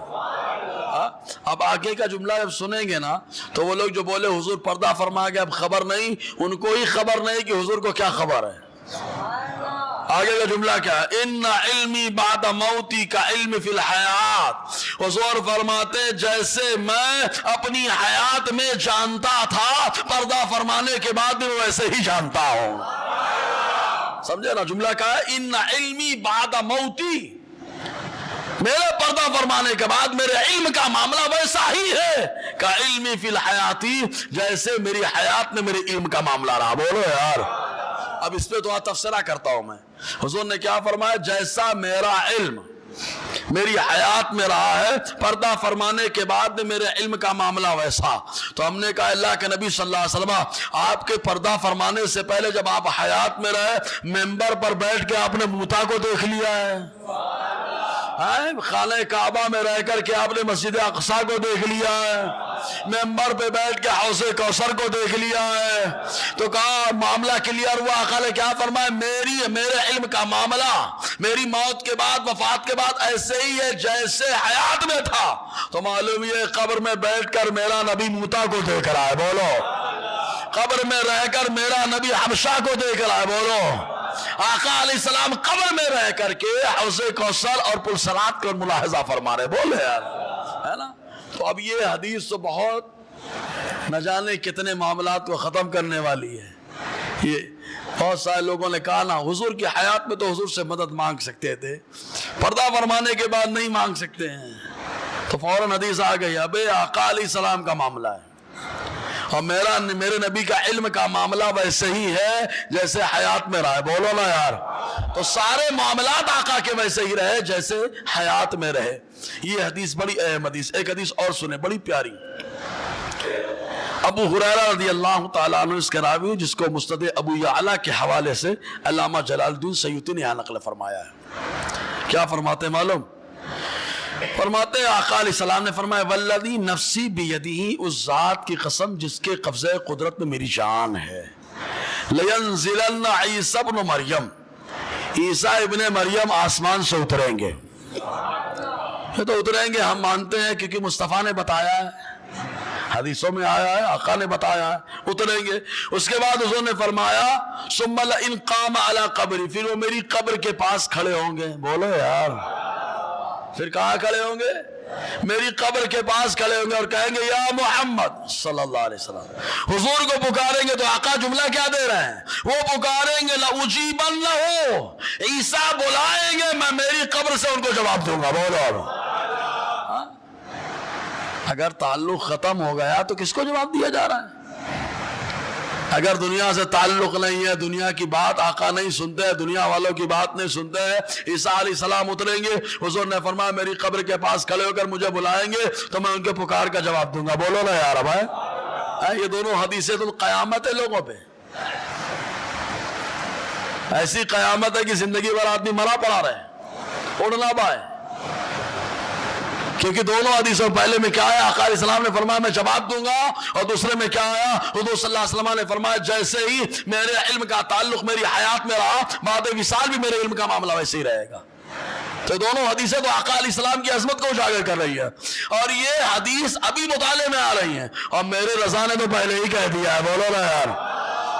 اب آگے کا جملہ جب سنیں گے نا تو وہ لوگ جو بولے حضور پردہ فرما گیا اب خبر نہیں، ان کو ہی خبر نہیں کہ حضور کو کیا خبر ہے۔ آگے کا جملہ کیا ہے؟ ان علمی بعد موتی کا علم فی الحیات، حضور فرماتے جیسے میں اپنی حیات میں جانتا تھا، پردہ فرمانے کے بعد میں ویسے ہی جانتا ہوں۔ سمجھے نا جملہ کیا ہے؟ ان علمی بعد موتی، میرے پردہ فرمانے کے بعد میرے علم کا معاملہ ویسا ہی ہے کا علمی فی الحیاتی، جیسے میری حیات میں میرے علم کا معاملہ رہا۔ بولو یار، اب اس پہ تو تفسیرہ کرتا ہوں میں۔ حضور نے کیا فرمایا؟ جیسا میرا علم میری حیات میں رہا ہے، پردہ فرمانے کے بعد میرے علم کا معاملہ ویسا۔ تو ہم نے کہا اللہ کے نبی صلی اللہ علیہ وسلم آپ کے پردہ فرمانے سے پہلے جب آپ حیات میں رہے، ممبر پر بیٹھ کے آپ نے موتا کو دیکھ لیا ہے، خانہ کعبہ میں رہ کر کے آپ نے مسجد اقصیٰ کو دیکھ لیا ہے، ممبر پہ بیٹھ کے حوض کوثر کو دیکھ لیا ہے، تو کہا معاملہ کلیئر ہوا۔ آقا نے کیا فرمایا؟ میرے علم کا معاملہ میری موت کے بعد، وفات کے بعد ایسے ہی ہے جیسے حیات میں تھا۔ تو معلوم یہ قبر میں بیٹھ کر میرا نبی موتا کو دیکھ رہا ہے۔ بولو، قبر میں رہ کر میرا نبی حبشہ کو دیکھ رہا ہے۔ بولو، آقا علیہ السلام قبر میں رہ کر کے حوض کوثر اور پل صراط کو ملاحظہ فرما رہے۔ بولے یار، ہے نا؟ تو اب یہ حدیث تو بہت نہ جانے کتنے معاملات کو ختم کرنے والی ہے۔ یہ بہت سارے لوگوں نے کہا نا حضور کی حیات میں تو حضور سے مدد مانگ سکتے تھے، پردہ فرمانے کے بعد نہیں مانگ سکتے ہیں، تو فوراً حدیث آ گئی ابے آقا علیہ السلام کا معاملہ ہے اور میرے نبی کا علم کا معاملہ ویسے ہی ہے جیسے حیات میں رہا ہے۔ بولو نا یار، تو سارے معاملات آقا کے ویسے ہی رہے جیسے حیات میں رہے۔ یہ حدیث بڑی اہم حدیث۔ ایک حدیث اور سنیں بڑی پیاری، ابو ہریرہ رضی اللہ تعالیٰ عنہ اس کے راوی، جس کو مسند ابو یعلا کے حوالے سے علامہ جلال الدین سیوطی نے یہاں نقل فرمایا ہے۔ کیا فرماتے معلوم؟ فرماتے ہیں آقا علیہ السلام نے فرمایا والذی نفسی بیدہ، اس ذات کی قسم جس کے قبضہ قدرت میں میری جان ہے، لینزلن عیسی ابن مریم، عیسیٰ ابن مریم آسمان سے اتریں گے۔ یہ تو اتریں گے ہم مانتے ہیں کیونکہ مصطفیٰ نے بتایا ہے، حدیثوں میں آیا ہے، آقا نے بتایا ہے اتریں گے۔ اس کے بعد حضور نے فرمایا ثم لئن قام علی قبری، پھر وہ میری قبر کے پاس کھڑے ہوں گے۔ بولو یار، پھر کہاں کھڑے ہوں گے؟ میری قبر کے پاس کھڑے ہوں گے اور کہیں گے یا محمد صلی اللہ علیہ وسلم، حضور کو پکاریں گے۔ تو آقا جملہ کیا دے رہے ہیں؟ وہ پکاریں گے لأجیبنہ، عیسیٰ بلائیں گے، میں میری قبر سے ان کو جواب دوں گا۔ بولو، اگر تعلق ختم ہو گیا تو کس کو جواب دیا جا رہا ہے؟ اگر دنیا سے تعلق نہیں ہے, دنیا کی بات آقا نہیں سنتے, دنیا والوں کی بات نہیں سنتے ہیں. عیسیٰ علیہ السلام اتریں گے, حضور نے فرمایا میری قبر کے پاس کھڑے ہو کر مجھے بلائیں گے تو میں ان کے پکار کا جواب دوں گا. بولو نا یار بھائی, یہ دونوں حدیثیں تو قیامت ہے لوگوں پہ. ایسی قیامت ہے کہ زندگی بھر آدمی مرا پڑا رہے, اڑ نہ پائے. کیونکہ دونوں حدیثوں پہلے میں کیا آیا, آقا علیہ السلام نے فرمایا میں جواب دوں گا, اور دوسرے میں کیا آیا, حضور صلی اللہ علیہ وسلم نے فرمایا جیسے ہی میرے علم کا تعلق میری حیات میں رہا, بعد وصال بھی میرے علم کا معاملہ ویسے ہی رہے گا. تو دونوں حدیثیں تو آقا علیہ السلام کی عظمت کو اجاگر کر رہی ہے, اور یہ حدیث ابھی مطالعے میں آ رہی ہیں, اور میرے رضا نے تو پہلے ہی کہہ دیا ہے. بولو نا یار,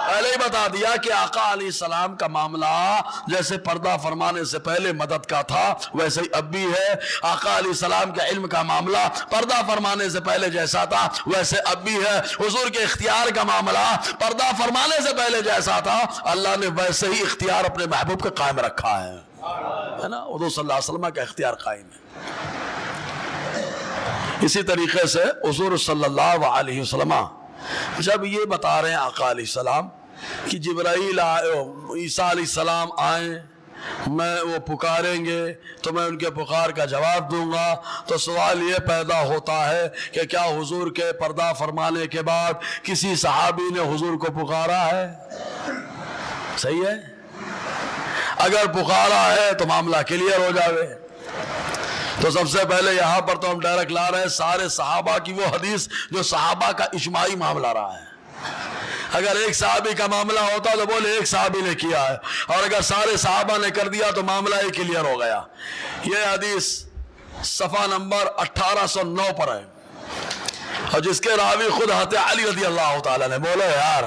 پہلے ہی بتا دیا کہ آقا علیہ السلام کا معاملہ جیسے پردہ فرمانے سے پہلے مدد کا تھا ویسے ہی اب بھی ہے. آقا علیہ السلام کے علم کا معاملہ پردہ فرمانے سے پہلے جیسا تھا ویسے اب بھی ہے. حضور کے اختیار کا معاملہ پردہ فرمانے سے پہلے جیسا تھا, اللہ نے ویسے ہی اختیار اپنے محبوب کا قائم رکھا ہے نا. حضور صلی اللہ علیہ وسلم کا اختیار قائم ہے. اسی طریقے سے حضور صلی اللہ علیہ وسلم جب یہ بتا رہے ہیں آقا علیہ السلام کہ جبرائیل عیسیٰ علیہ السلام آئیں, میں وہ پکاریں گے تو میں ان کے پکار کا جواب دوں گا, تو سوال یہ پیدا ہوتا ہے کہ کیا حضور کے پردہ فرمانے کے بعد کسی صحابی نے حضور کو پکارا ہے؟ صحیح ہے, اگر پکارا ہے تو معاملہ کلیئر ہو جاوے. تو سب سے پہلے یہاں پر تو ہم ڈائریکٹ لا رہے ہیں سارے صحابہ کی وہ حدیث جو صحابہ کا اجماعی معاملہ رہا ہے. اگر ایک صحابی کا معاملہ ہوتا تو بولے ایک صحابی نے کیا ہے, اور اگر سارے صحابہ نے کر دیا تو معاملہ ہی کلیئر ہو گیا. یہ حدیث صفحہ نمبر 1809 پر ہے, اور جس کے راوی خود حضرت علی رضی اللہ تعالیٰ نے. بولو یار,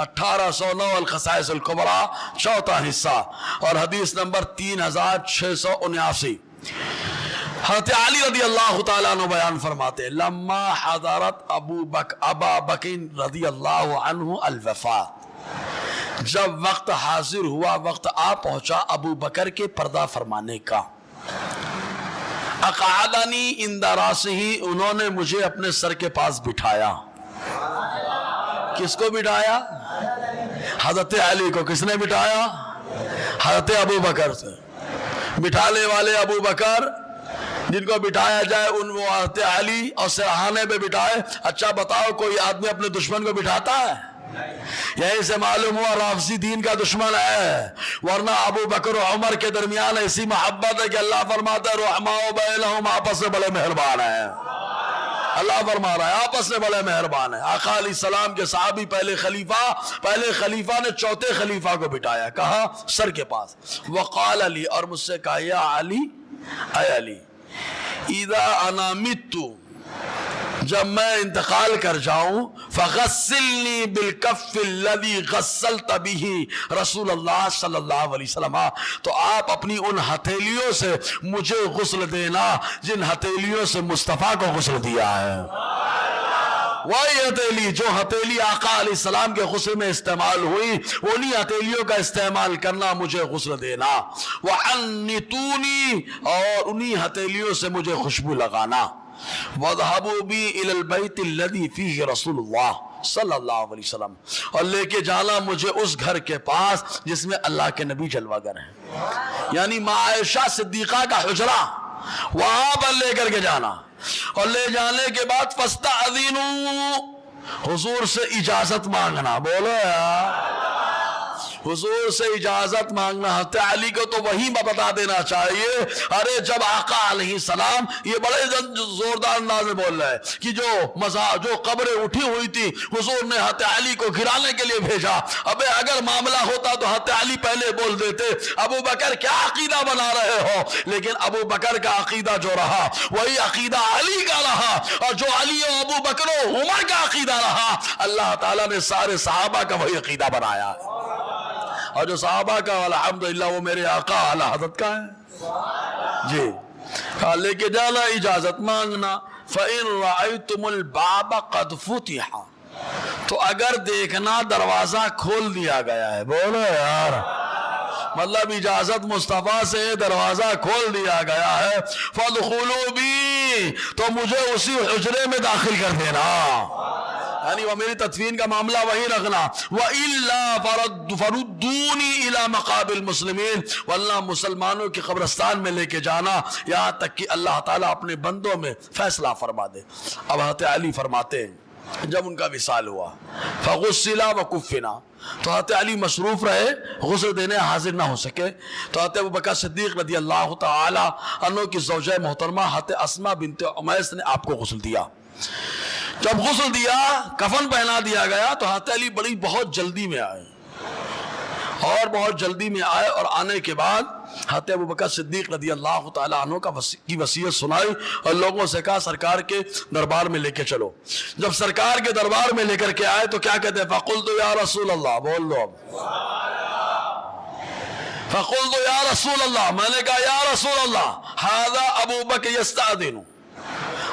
1809 الخصائص الکبریٰ چوتھا حصہ, اور حدیث نمبر 3679. حضرت علی رضی اللہ تعالیٰ عنہ بیان فرماتے ہیں لما حضرت ابا بکر رضی اللہ عنہ الوفات, جب وقت حاضر ہوا, وقت آ پہنچا ابو بکر کے پردہ فرمانے کا, اقعدنی عند راسہ, انہوں نے مجھے اپنے سر کے پاس بٹھایا. کس کو بٹھایا؟ حضرت علی کو. کس نے بٹھایا؟ حضرت ابو بکر سے. بٹھانے والے ابو بکر, جن کو بٹھایا جائے ان وہ حضرت علی, اور سرحانے پہ بٹھائے. اچھا بتاؤ کوئی آدمی اپنے دشمن کو بٹھاتا ہے؟ یہیں سے معلوم ہوا رافضی دین کا دشمن ہے, ورنہ ابو بکر و عمر کے درمیان ایسی محبت ہے کہ اللہ فرماتا ہے رحماء بینہم, آپس میں بڑے مہربان ہیں. اللہ فرما رہا ہے آپس میں بڑے مہربان ہیں. آقا علیہ السلام کے صحابی پہلے خلیفہ نے چوتھے خلیفہ کو بٹھایا, کہا سر کے پاس. وقال علی, اور مجھ سے کہا یا علی, اے علی, اذا انا مت, جب میں انتقال کر جاؤں, فغسلنی بالکف الذی غسلت به رسول اللہ صلی اللہ علیہ وسلم, تو آپ اپنی ان ہتھیلیوں سے مجھے غسل دینا جن ہتھیلیوں سے مصطفیٰ کو غسل دیا ہے. وہی ہتھیلی جو ہتھیلی آقا علیہ السلام کے غسل میں استعمال ہوئی, انہی ہتھیلیوں کا استعمال کرنا, مجھے غسل دینا. وعنتونی, اور انہی ہتھیلیوں سے مجھے خوشبو لگانا. وَذْهَبُوا بِي إِلَى الْبَيْتِ الَّذِي فِيهِ رَسُولُ اللَّهِ صلی اللہ علیہ وسلم, اور لے کے جانا مجھے اس گھر کے پاس جس میں اللہ کے نبی جلوہ گر ہیں, یعنی ماں عائشہ صدیقہ کا حجرہ, وہاں پر لے کر کے جانا. اور لے جانے کے بعد فَاسْتَأْذِنُوا, حضور سے اجازت مانگنا. بولو یار, حضور سے اجازت مانگنا. حضرت علی کو تو وہی بتا دینا چاہیے. ارے جب آقا علیہ السلام, یہ بڑے زوردار انداز میں بول رہے ہیں کہ جو قبریں اٹھی ہوئی تھی حضور نے حضرت علی کو گرانے کے لیے بھیجا. ابے اگر معاملہ ہوتا تو حضرت علی پہلے بول دیتے ابو بکر کیا عقیدہ بنا رہے ہو, لیکن ابو بکر کا عقیدہ جو رہا وہی عقیدہ علی کا رہا, اور جو علی و ابو بکر و عمر کا عقیدہ رہا اللہ تعالیٰ نے سارے صحابہ کا وہی عقیدہ بنایا. اور جو صحابہ کا الحمدللہ وہ میرے آقا اعلی حضرت کا ہے. جی لے کے جانا, اجازت مانگنا. فَإِن رَأَيْتُمُ الْبَابَ قَدْ فُتِحَ, تو اگر دیکھنا دروازہ کھول دیا گیا ہے. بولو یار, مطلب اجازت مصطفیٰ سے دروازہ کھول دیا گیا ہے. فَادْخُلُوا بِي, تو مجھے اسی حجرے میں داخل کر دینا. یعنی وہ میری تدفین کا معاملہ وہی رکھنا. وَإِلَّا فَرُدُّونِي إِلَى مَقَابِ الْمُسْلِمِينَ, واللہ مسلمانوں کی قبرستان میں لے کے جانا یہاں تک کہ اللہ تعالیٰ اپنے بندوں میں فیصلہ فرما دے. اب حضرت علی فرماتے ہیں جب ان کا وصال ہوا فغسلا وکفنا, تو حضرت علی مصروف رہے, غسل دینے حاضر نہ ہو سکے, تو حضرت ابوبکر صدیق رضی اللہ تعالی عنہ کی زوجہ محترمہ حضرت اسماء بنت امیس نے آپ کو غسل دیا. جب غسل دیا, کفن پہنا دیا گیا, تو حضرت علی بہت جلدی میں آئے اور بہت جلدی میں آئے, اور آنے کے بعد حضرت ابوبکر صدیق رضی اللہ تعالیٰ عنہ کی وصیت سنائی اور لوگوں سے کہا سرکار کے دربار میں لے کے چلو. جب سرکار کے دربار میں لے کر کے آئے تو کیا کہتے ہیں, فَقُلْتُ يَا رَسُولَ اللَّهِ, بول دو اب, فَقُلْتُ يَا رَسُولَ اللَّهِ, میں نے کہا یا رسول اللہ, هَذَا أَبُو بَكْرَ يَسْتَأْذِنُ.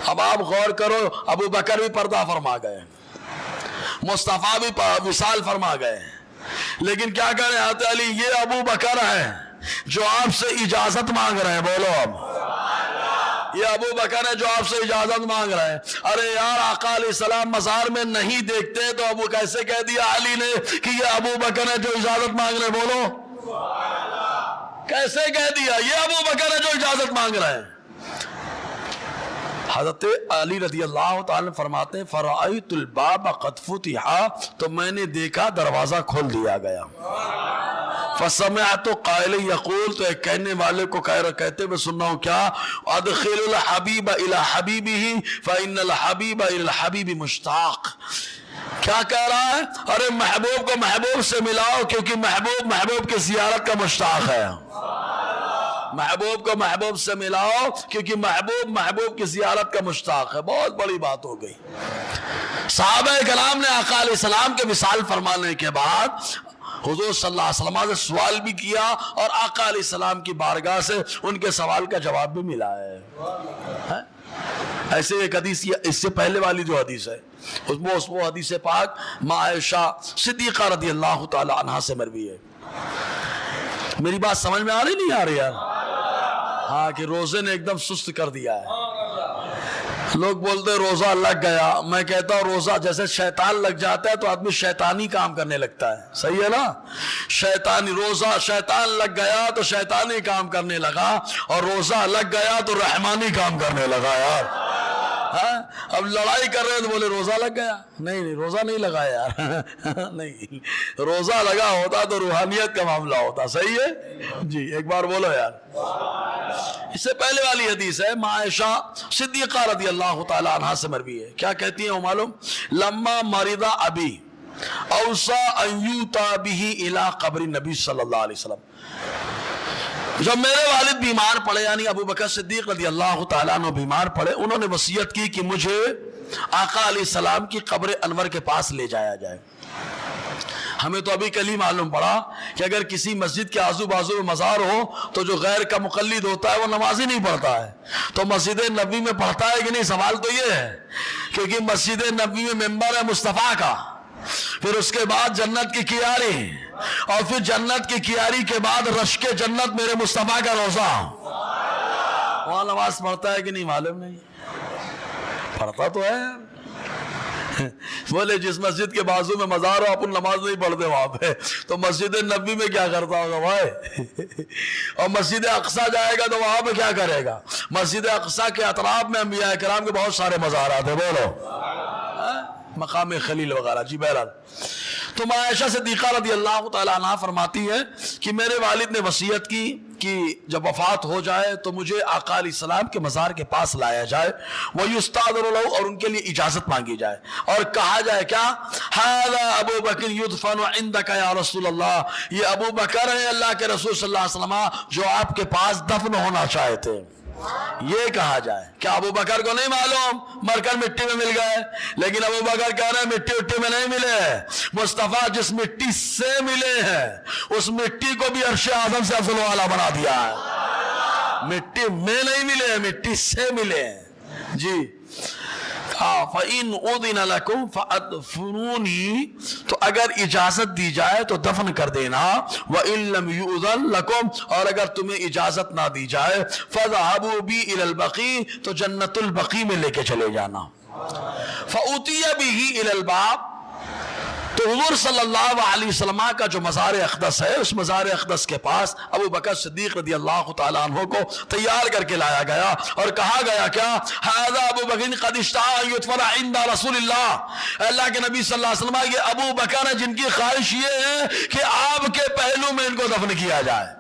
اب آپ غور کرو, ابو بکر بھی پردہ فرما گئے, مصطفیٰ بھی وصال فرما گئے, لیکن کیا کہہ رہے ہیں حضرت علی, یہ ابو بکر ہے جو آپ سے اجازت مانگ رہے ہیں. بولو اب, یہ ابو بکر ہے جو آپ سے اجازت مانگ رہے ہیں. ارے یار, آقا علیہ السلام مزار میں نہیں دیکھتے تو ابو کیسے کہہ دیا علی نے کہ یہ ابو بکر ہے جو اجازت مانگ رہے ہیں. بولو کیسے کہہ دیا, یہ ابو بکر ہے جو اجازت مانگ رہے ہیں. حضرت علی رضی اللہ تعالیٰ فرماتے ہیں فرأیت الباب قد فتح, تو میں نے دیکھا دروازہ کھول دیا گیا. فسمعت قائل یقول, تو ایک کہنے والے کو کہتے ہوئے سن رہا ہوں, کیا ادخل الحبیب الى حبیبہ فإن الحبیب الى الحبیب مشتاق. کیا کہہ رہا ہے, ارے محبوب کو محبوب سے ملاؤ کیونکہ محبوب محبوب کی زیارت کا مشتاق ہے. محبوب کو محبوب سے ملاؤ کیونکہ محبوب محبوب کی زیارت کا مشتاق ہے. بہت بڑی بات ہو گئی. صحابہ کرام نے آقا علیہ السلام کے وصال فرمانے کے بعد حضور صلی اللہ علیہ وسلم سے سوال بھی کیا اور آقا علیہ السلام کی بارگاہ سے ان کے سوال کا جواب بھی ملا ہے. ایسے ایک حدیث, اس سے پہلے والی جو حدیث ہے وہ حدیث پاک ماں عائشہ صدیقہ رضی اللہ تعالی عنہا سے مروی ہے. میری بات سمجھ میں آ رہی نہیں آ رہی یار؟ ہاں, کہ روزے نے ایک دم سست کر دیا ہے. لوگ بولتے روزہ لگ گیا, میں کہتا ہوں روزہ جیسے شیطان لگ جاتا ہے تو آدمی شیطانی کام کرنے لگتا ہے. صحیح ہے نا, شیطانی روزہ, شیطان لگ گیا تو شیطانی کام کرنے لگا, اور روزہ لگ گیا تو رحمانی کام کرنے لگا. یار اب لڑائی کر رہے ہیں تو بولے روزہ لگ گیا. نہیں روزہ نہیں لگا یار, نہیں, روزہ لگا ہوتا تو روحانیت کا معاملہ ہوتا. صحیح ہے جی, ایک بار بولو یار. اس سے پہلے والی حدیث ہے ماں عائشہ صدیقہ رضی اللہ تعالی عنہا سے مروی ہے. کیا کہتی ہیں وہ معلوم, لما مرض ابی اوصى ان يؤتى به الى قبر النبی صلی اللہ علیہ وسلم. جب میرے والد بیمار پڑے, یعنی ابو بکر صدیق رضی اللہ تعالیٰ عنہ بیمار پڑے, انہوں نے وصیت کی کہ مجھے آقا علیہ السلام کی قبر انور کے پاس لے جایا جائے. ہمیں تو ابھی کل ہی معلوم پڑا کہ اگر کسی مسجد کے آزو بازو میں مزار ہو تو جو غیر کا مقلد ہوتا ہے وہ نماز ہی نہیں پڑھتا ہے, تو مسجد نبوی میں پڑھتا ہے کہ نہیں. سوال تو یہ ہے, کیونکہ مسجد نبوی میں ممبر ہے مصطفیٰ کا, پھر اس کے بعد جنت کی کیاری, اور پھر جنت کی کیاری کے بعد رشک جنت میرے مصطفیٰ کا روزہ. وہاں نماز پڑھتا ہے کہ نہیں معلوم نہیں, پڑھتا تو ہے یار. بولے جس مسجد کے بازو میں مزار ہو اپن نماز نہیں پڑھتے وہاں پہ, تو مسجد نبوی میں کیا کرتا ہوگا بھائی. اور مسجد اقصیٰ جائے گا تو وہاں پہ کیا کرے گا. مسجد اقصیٰ کے اطراف میں انبیاء کرام کے بہت سارے مزارات ہیں. بولو مقام خلیل وغیرہ. جی بہرحال, تو ماں عائشہ صدیقہ رضی اللہ تعالیٰ عنہ فرماتی ہے کہ میرے والد نے وصیت کی کہ جب وفات ہو جائے تو مجھے آقا علیہ السلام کے مزار کے پاس لایا جائے, وَيُسْتَعْذَرُ لَهُ, اور ان کے لیے اجازت مانگی جائے, اور کہا جائے کیا, هَذَا أَبُو بَكْرٍ يُدْفَنُ عِنْدَكَ يَا رسول اللہ, یہ ابو بکر ہے اللہ کے رسول صلی اللہ علیہ وسلم جو آپ کے پاس دفن ہونا چاہتے. یہ کہا جائے. کیا ابو بکر کو نہیں معلوم مر کر مٹی میں مل گئے, لیکن ابو بکر کہہ رہے ہیں مٹی اٹی میں نہیں ملے, مصطفیٰ جس مٹی سے ملے ہیں اس مٹی کو بھی عرش اعظم سے افضل والا بنا دیا ہے. مٹی میں نہیں ملے, مٹی سے ملے. جی, فَإِنْ أُذِنَ لَكُمْ فَأَدْفِنُونِي, تو اگر اجازت دی جائے تو دفن کر دینا. وَإِنْ لَمْ يُؤْذَنْ لَكُمْ, اور اگر تمہیں اجازت نہ دی جائے, فَذَهَبُوا بِي إِلَى الْبَقِيعِ, تو جنت البقیع میں لے کے چلے جانا. فأوتي به إلى الباب، تو حضور صلی اللہ علیہ وسلم کا جو مزار اقدس ہے، اس مزار اقدس کے پاس ابو بکر صدیق رضی اللہ تعالیٰ عنہ کو تیار کر کے لایا گیا اور کہا گیا کیا، ھذا ابو بکر قد اشتہى ان يدفن عند رسول اللہ، اللہ کے نبی صلی اللہ علیہ وسلم یہ ابو بکر ہے جن کی خواہش یہ ہے کہ آپ کے پہلو میں ان کو دفن کیا جائے،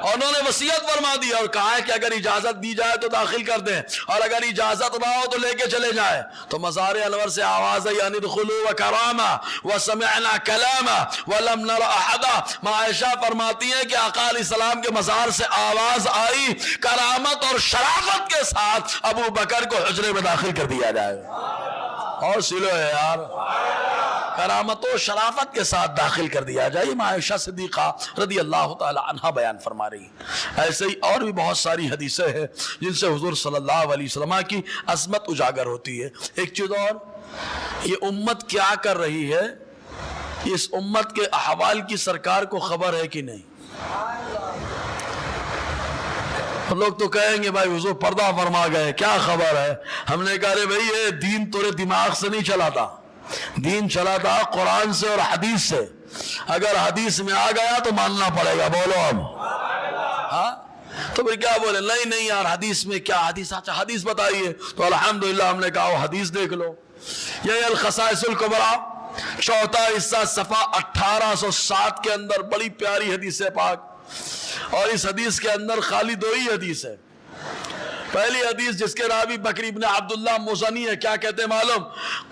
اور انہوں نے وصیت فرما دی اور کہا ہے کہ اگر اجازت دی جائے تو داخل کر دیں، اور اگر اجازت نہ ہو تو لے کے چلے جائیں۔ تو مزار انور سے آواز ہے یعنی ادخلوا وکراما وسمعنا کلاما ولم نر احدا۔ ماں عائشہ فرماتی ہیں کہ آقا علیہ السلام کے مزار سے آواز آئی کرامت اور شرافت کے ساتھ ابو بکر کو حجرے میں داخل کر دیا جائے۔ اور سلو ہے یار، کرامت و شرافت کے ساتھ داخل کر دیا جائے۔ یہ عائشہ صدیقہ رضی اللہ تعالی عنہ بیان فرما رہی۔ ایسے ہی اور بھی بہت ساری حدیثیں ہیں جن سے حضور صلی اللہ علیہ وسلم کی عظمت اجاگر ہوتی ہے۔ ایک چیز اور، یہ امت کیا کر رہی ہے، اس امت کے احوال کی سرکار کو خبر ہے کہ نہیں؟ لوگ تو کہیں گے بھائی حضور پردہ فرما گئے، کیا خبر ہے؟ ہم نے کہا رہے بھائی یہ دین تورے دماغ سے نہیں چلا تھا، دین چلا تھا قرآن سے اور حدیث سے۔ اگر حدیث میں آ گیا تو ماننا پڑے گا، بولو اب ہاں، تو پھر کیا بولے نہیں یار حدیث میں کیا، حدیث اچھا حدیث بتائیے، تو الحمدللہ ہم نے کہا وہ حدیث دیکھ لو۔ یہ الخصائص الکبریٰ چوتھا حصہ صفحہ 1807 کے اندر بڑی پیاری حدیث ہے پاک، اور اس حدیث کے اندر خالی دو ہی حدیث ہے۔ پہلی حدیث جس کے راوی بکری ابن عبداللہ مزنی ہے، کیا کہتے ہیں معلوم؟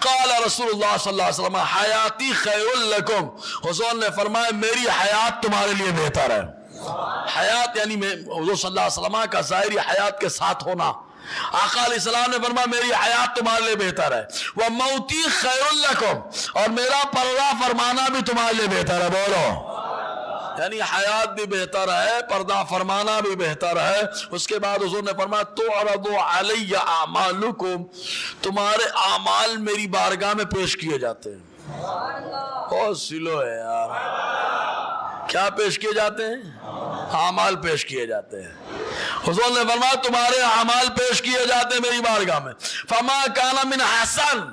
قال رسول اللہ صلی اللہ علیہ وسلم حیاتی خیر لکم، حضور نے فرمایا میری حیات تمہارے لیے بہتر ہے۔ حیات یعنی حضور صلی اللہ علیہ وسلم کا ظاہری حیات کے ساتھ ہونا۔ آقا علیہ السلام نے فرمایا میری حیات تمہارے لیے بہتر ہے، وموتی خیر لکم، اور میرا پردہ فرمانا بھی تمہارے لیے بہتر ہے، بولو یعنی حیات بھی بہتر ہے، پردہ فرمانا بھی بہتر ہے۔ اس کے بعد حضور نے فرمایا تعرض علی اعمالکم، تمہارے اعمال میری بارگاہ میں پیش کیے جاتے ہیں۔ بہت سلو ہے یار، کیا پیش کیے جاتے ہیں؟ اعمال پیش کیے جاتے ہیں۔ حضور نے فرمایا تمہارے اعمال پیش کیے جاتے ہیں میری بارگاہ میں، فما کان من حسن،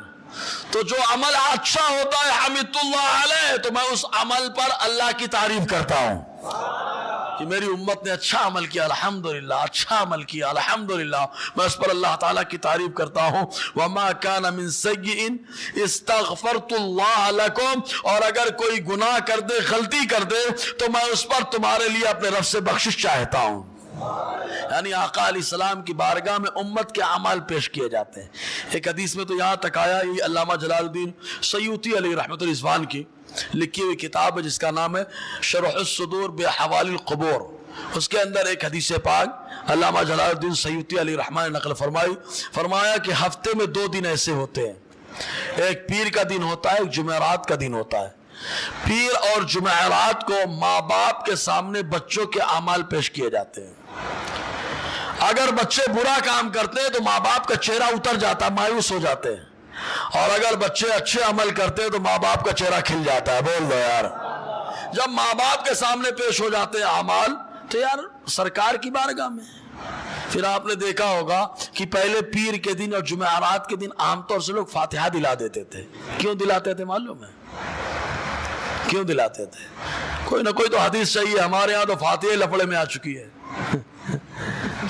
تو جو عمل اچھا ہوتا ہے حمد اللہ علیہ، تو میں اس عمل پر اللہ کی تعریف کرتا ہوں کہ میری امت نے اچھا عمل کیا، الحمدللہ اچھا عمل کیا، الحمدللہ، میں اس پر اللہ تعالیٰ کی تعریف کرتا ہوں۔ وما کان من سیئ استغفرت اللہ لکم، اور اگر کوئی گناہ کر دے، غلطی کر دے، تو میں اس پر تمہارے لیے اپنے رب سے بخشش چاہتا ہوں۔ یعنی آقا علیہ السلام کی بارگاہ میں امت کے اعمال پیش کیے جاتے ہیں۔ ایک حدیث میں تو یہاں تک آیا، یہ علامہ جلال الدین سیوطی علیہ رحمۃ الرضوان کی لکھی ہوئی کتاب ہے جس کا نام ہے شرح الصدور بحوال القبور، اس کے اندر ایک حدیث پاک علامہ جلال الدین سیوطی علیہ رحمہ نے نقل فرمایا کہ ہفتے میں 2 دن ایسے ہوتے ہیں، ایک پیر کا دن ہوتا ہے، ایک جمعرات کا دن ہوتا ہے۔ پیر اور جمعرات کو ماں باپ کے سامنے بچوں کے اعمال پیش کیے جاتے ہیں۔ اگر بچے برا کام کرتے ہیں تو ماں باپ کا چہرہ اتر جاتا ہے، مایوس ہو جاتے ہیں، اور اگر بچے اچھے عمل کرتے ہیں تو ماں باپ کا چہرہ کھل جاتا ہے، بول دو یار۔ جب ماں باپ کے سامنے پیش ہو جاتے ہیں اعمال تو یار سرکار کی بارگاہ میں، پھر آپ نے دیکھا ہوگا کہ پہلے پیر کے دن اور جمعرات کے دن عام طور سے لوگ فاتحہ دلا دیتے تھے۔ کیوں دلاتے تھے معلوم ہے؟ کیوں دلاتے تھے؟ کوئی نہ کوئی تو حدیث صحیح ہے، ہمارے ہاں تو فاتحہ لفڑے میں آ چکی ہے،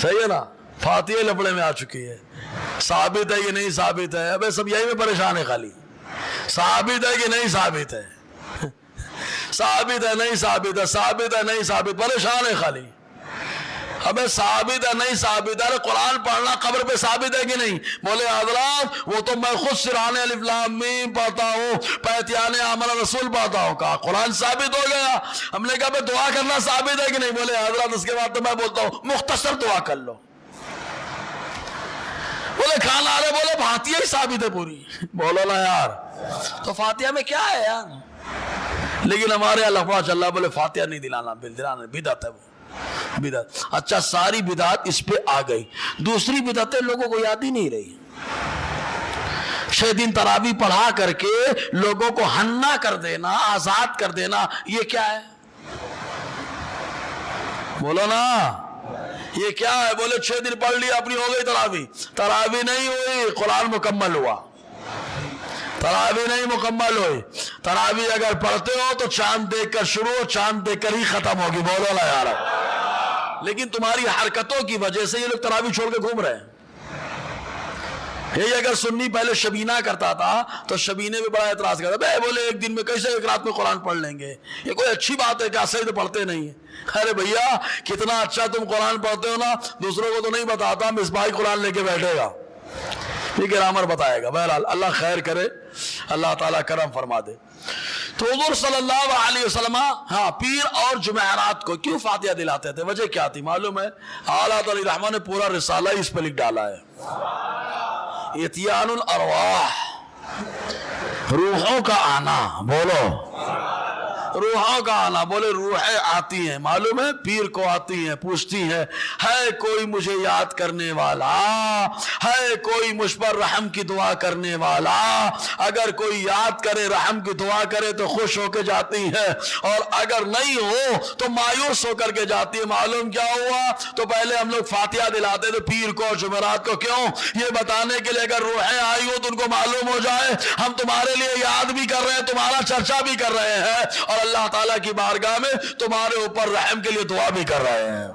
صحیح ہے نا، فاتحہ لفڑے میں آ چکی ہے۔ ثابت ہے کہ نہیں ثابت ہے؟ ابے سب یہی میں پریشان ہے، خالی ثابت ہے کہ نہیں ثابت ہے، ثابت ہے نہیں ثابت ہے، ثابت ہے نہیں ثابت، پریشان ہے خالی۔ ابے ثابت ہے نہیں ثابت ہے، قرآن پڑھنا قبر پہ ثابت ہے کہ نہیں؟ بولے حضرات وہ تو میں خود سرحان الف لام میم پڑھتا ہوں، پیتیان آمن رسول پڑھتا ہوں، کہا قرآن ثابت ہو گیا۔ ہم نے کہا دعا کرنا ثابت ہے کہ نہیں؟ بولے حضرات اس کے بعد تو میں بولتا ہوں مختصر دعا کر لو۔ بولے کھانا آ رہے، بولے فاتحہ ہی ثابت ہے پوری، بولو نا یار، تو فاتحہ میں کیا ہے یار؟ لیکن ہمارے یہاں لفڑا چل رہا، بولے فاتحہ نہیں دلانا، بدعت ہے وہ، بدعت۔ اچھا ساری بدعت اس پہ آ گئی، دوسری بدعتیں لوگوں کو یاد ہی نہیں رہی۔ 6 دن تراویح پڑھا کر کے لوگوں کو ہننا کر دینا، آزاد کر دینا، یہ کیا ہے؟ بولو نا یہ کیا ہے؟ بولے 6 دن پڑھ لیا اپنی ہو گئی تراویح، تراویح نہیں ہوئی، قرآن مکمل ہوا۔ تراوی نہیں مکمل ہوئی. تراوی اگر پڑھتے ہو تو چاند دیکھ کر شروع ہو, چاند دیکھ کر ہی ختم ہوگی. بولو نا یار. لیکن تمہاری حرکتوں کی وجہ سے یہ لوگ تراوی چھوڑ کے گھوم رہے ہیں. یہی اگر سنی پہلے شبینہ کرتا تھا تو شبینے میں بڑا اعتراض کرتا, بھائی بولے ایک دن میں کیسے ایک رات میں قرآن پڑھ لیں گے, یہ کوئی اچھی بات ہے کیا, صحیح تو پڑھتے نہیں ہیں. ارے بھیا کتنا اچھا تم قرآن پڑھتے ہو نا, دوسروں کو تو نہیں بتاتا, مصباح قرآن لے کے بیٹھے گا, یہ گرامر بتائے گا. بہرحال اللہ خیر کرے, اللہ تعالیٰ کرم فرما دے. تو حضور صلی اللہ علیہ وسلم ہاں پیر اور جمعرات کو کیوں فاتحہ دلاتے تھے, وجہ کیا تھی معلوم ہے؟ اعلیٰ علی رحمٰن نے پورا رسالہ اس پہ لکھ ڈالا ہے. اتیان الارواح, روحوں کا آنا. بولو روحوں کا آنا. بولے روحیں آتی ہیں, معلوم ہے پیر کو آتی ہیں, پوچھتی ہیں ہے کوئی مجھے یاد کرنے والا, ہے کوئی مجھ پر رحم کی دعا کرنے والا. اگر کوئی یاد کرے رحم کی دعا کرے تو خوش ہو کے جاتی ہے, اور اگر نہیں ہو تو مایوس ہو کر کے جاتی ہے. معلوم کیا ہوا؟ تو پہلے ہم لوگ فاتحہ دلاتے تھے پیر کو اور جمعرات کو. کیوں؟ یہ بتانے کے لیے اگر روحیں آئی ہو تو ان کو معلوم ہو جائے ہم تمہارے لیے یاد بھی کر رہے ہیں, تمہارا چرچا بھی کر رہے ہیں, اور اللہ تعالیٰ کی بارگاہ میں تمہارے اوپر رحم کے لیے دعا بھی کر رہے ہیں.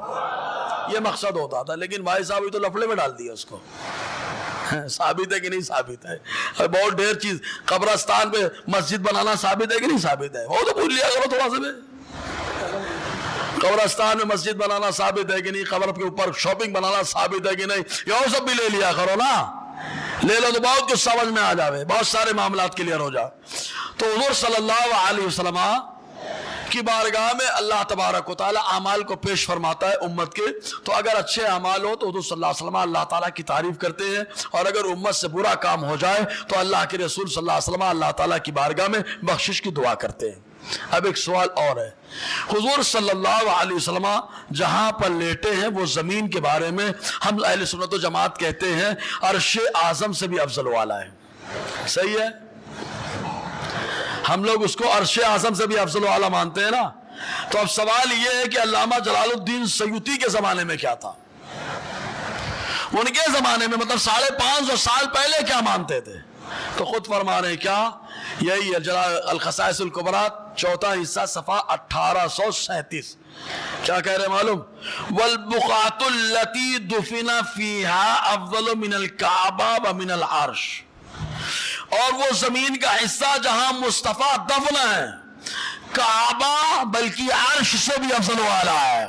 یہ مقصد ہوتا تھا. لیکن بھائی صاحب تو لفڑے میں ڈال دیا اس کو. ثابت ہے کہ نہیں ثابت ہے؟ بہت ڈھیر چیز. قبرستان پہ مسجد بنانا ثابت ہے کہ نہیں ثابت ہے؟ وہ تو بھول لیا کرو تھوڑا سا. قبرستان میں مسجد بنانا ثابت ہے کہ نہیں؟ قبر کے اوپر شاپنگ بنانا ثابت ہے کہ نہیں؟ یہ سب بھی لے لیا کرو نا. لے لو تو بہت کچھ سمجھ میں آ جاوے, بہت سارے معاملات کلیئر ہو جائے. تو حضور صلی اللہ علیہ وسلم کی بارگاہ میں اللہ تبارک و تعالی اعمال کو پیش فرماتا ہے امت کے. تو اگر اچھے اعمال ہو تو حضور صلی اللہ علیہ وسلم اللہ تعالیٰ کی تعریف کرتے ہیں, اور اگر امت سے برا کام ہو جائے تو اللہ کے رسول صلی اللہ علیہ وسلم اللہ تعالیٰ کی بارگاہ میں بخشش کی دعا کرتے ہیں. اب ایک سوال اور ہے, حضور صلی اللہ علیہ وسلم جہاں پر لیٹے ہیں وہ زمین کے بارے میں ہم اہل سنت و جماعت کہتے ہیں عرش اعظم سے بھی افضل والا ہے. صحیح ہے؟ ہم لوگ اس کو عرش اعظم سے بھی افضل والا مانتے ہیں نا. تو اب سوال یہ ہے کہ علامہ جلال الدین سیوطی کے زمانے میں کیا تھا, ان کے زمانے میں مطلب 550 سال پہلے کیا مانتے تھے؟ تو خود فرما رہے ہیں کیا, یہی الخصائص الکبریٰ 4واں حصہ صفحہ 1837. کیا کہہ رہے معلوم؟ والبقعۃ التي دفن فيها افضل من الكعبہ ومن العرش, اور وہ زمین کا حصہ جہاں مصطفیٰ دفن ہے کعبہ بلکہ عرش سے بھی افضل والا ہے.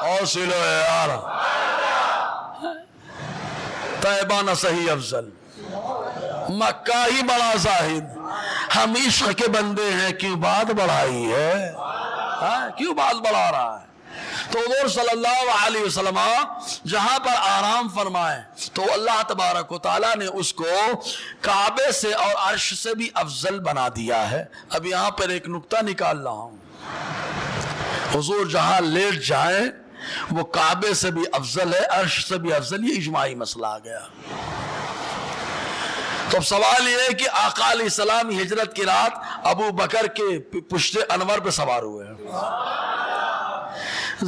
اور سلو یار طیبہ نہ صحیح افضل, مکہ ہی بڑا زاہد, ہم عشق کے بندے ہیں کیوں بات بڑھائی ہے, کیوں بات بڑھا رہا ہے؟ تو حضور صلی اللہ علیہ وسلم جہاں پر آرام فرمائے تو اللہ تبارک و تعالیٰ نے اس کو کعبے سے اور عرش سے بھی افضل بنا دیا ہے. اب یہاں پر ایک نکتہ نکال رہا ہوں, حضور جہاں لیٹ جائیں وہ کعبے سے بھی افضل ہے, عرش سے بھی افضل, یہ اجماعی مسئلہ آ گیا. تو اب سوال یہ ہے کہ آقا علیہ السلام ہجرت کی رات ابو بکر کے پشت انور پہ سوار ہوئے ہیں,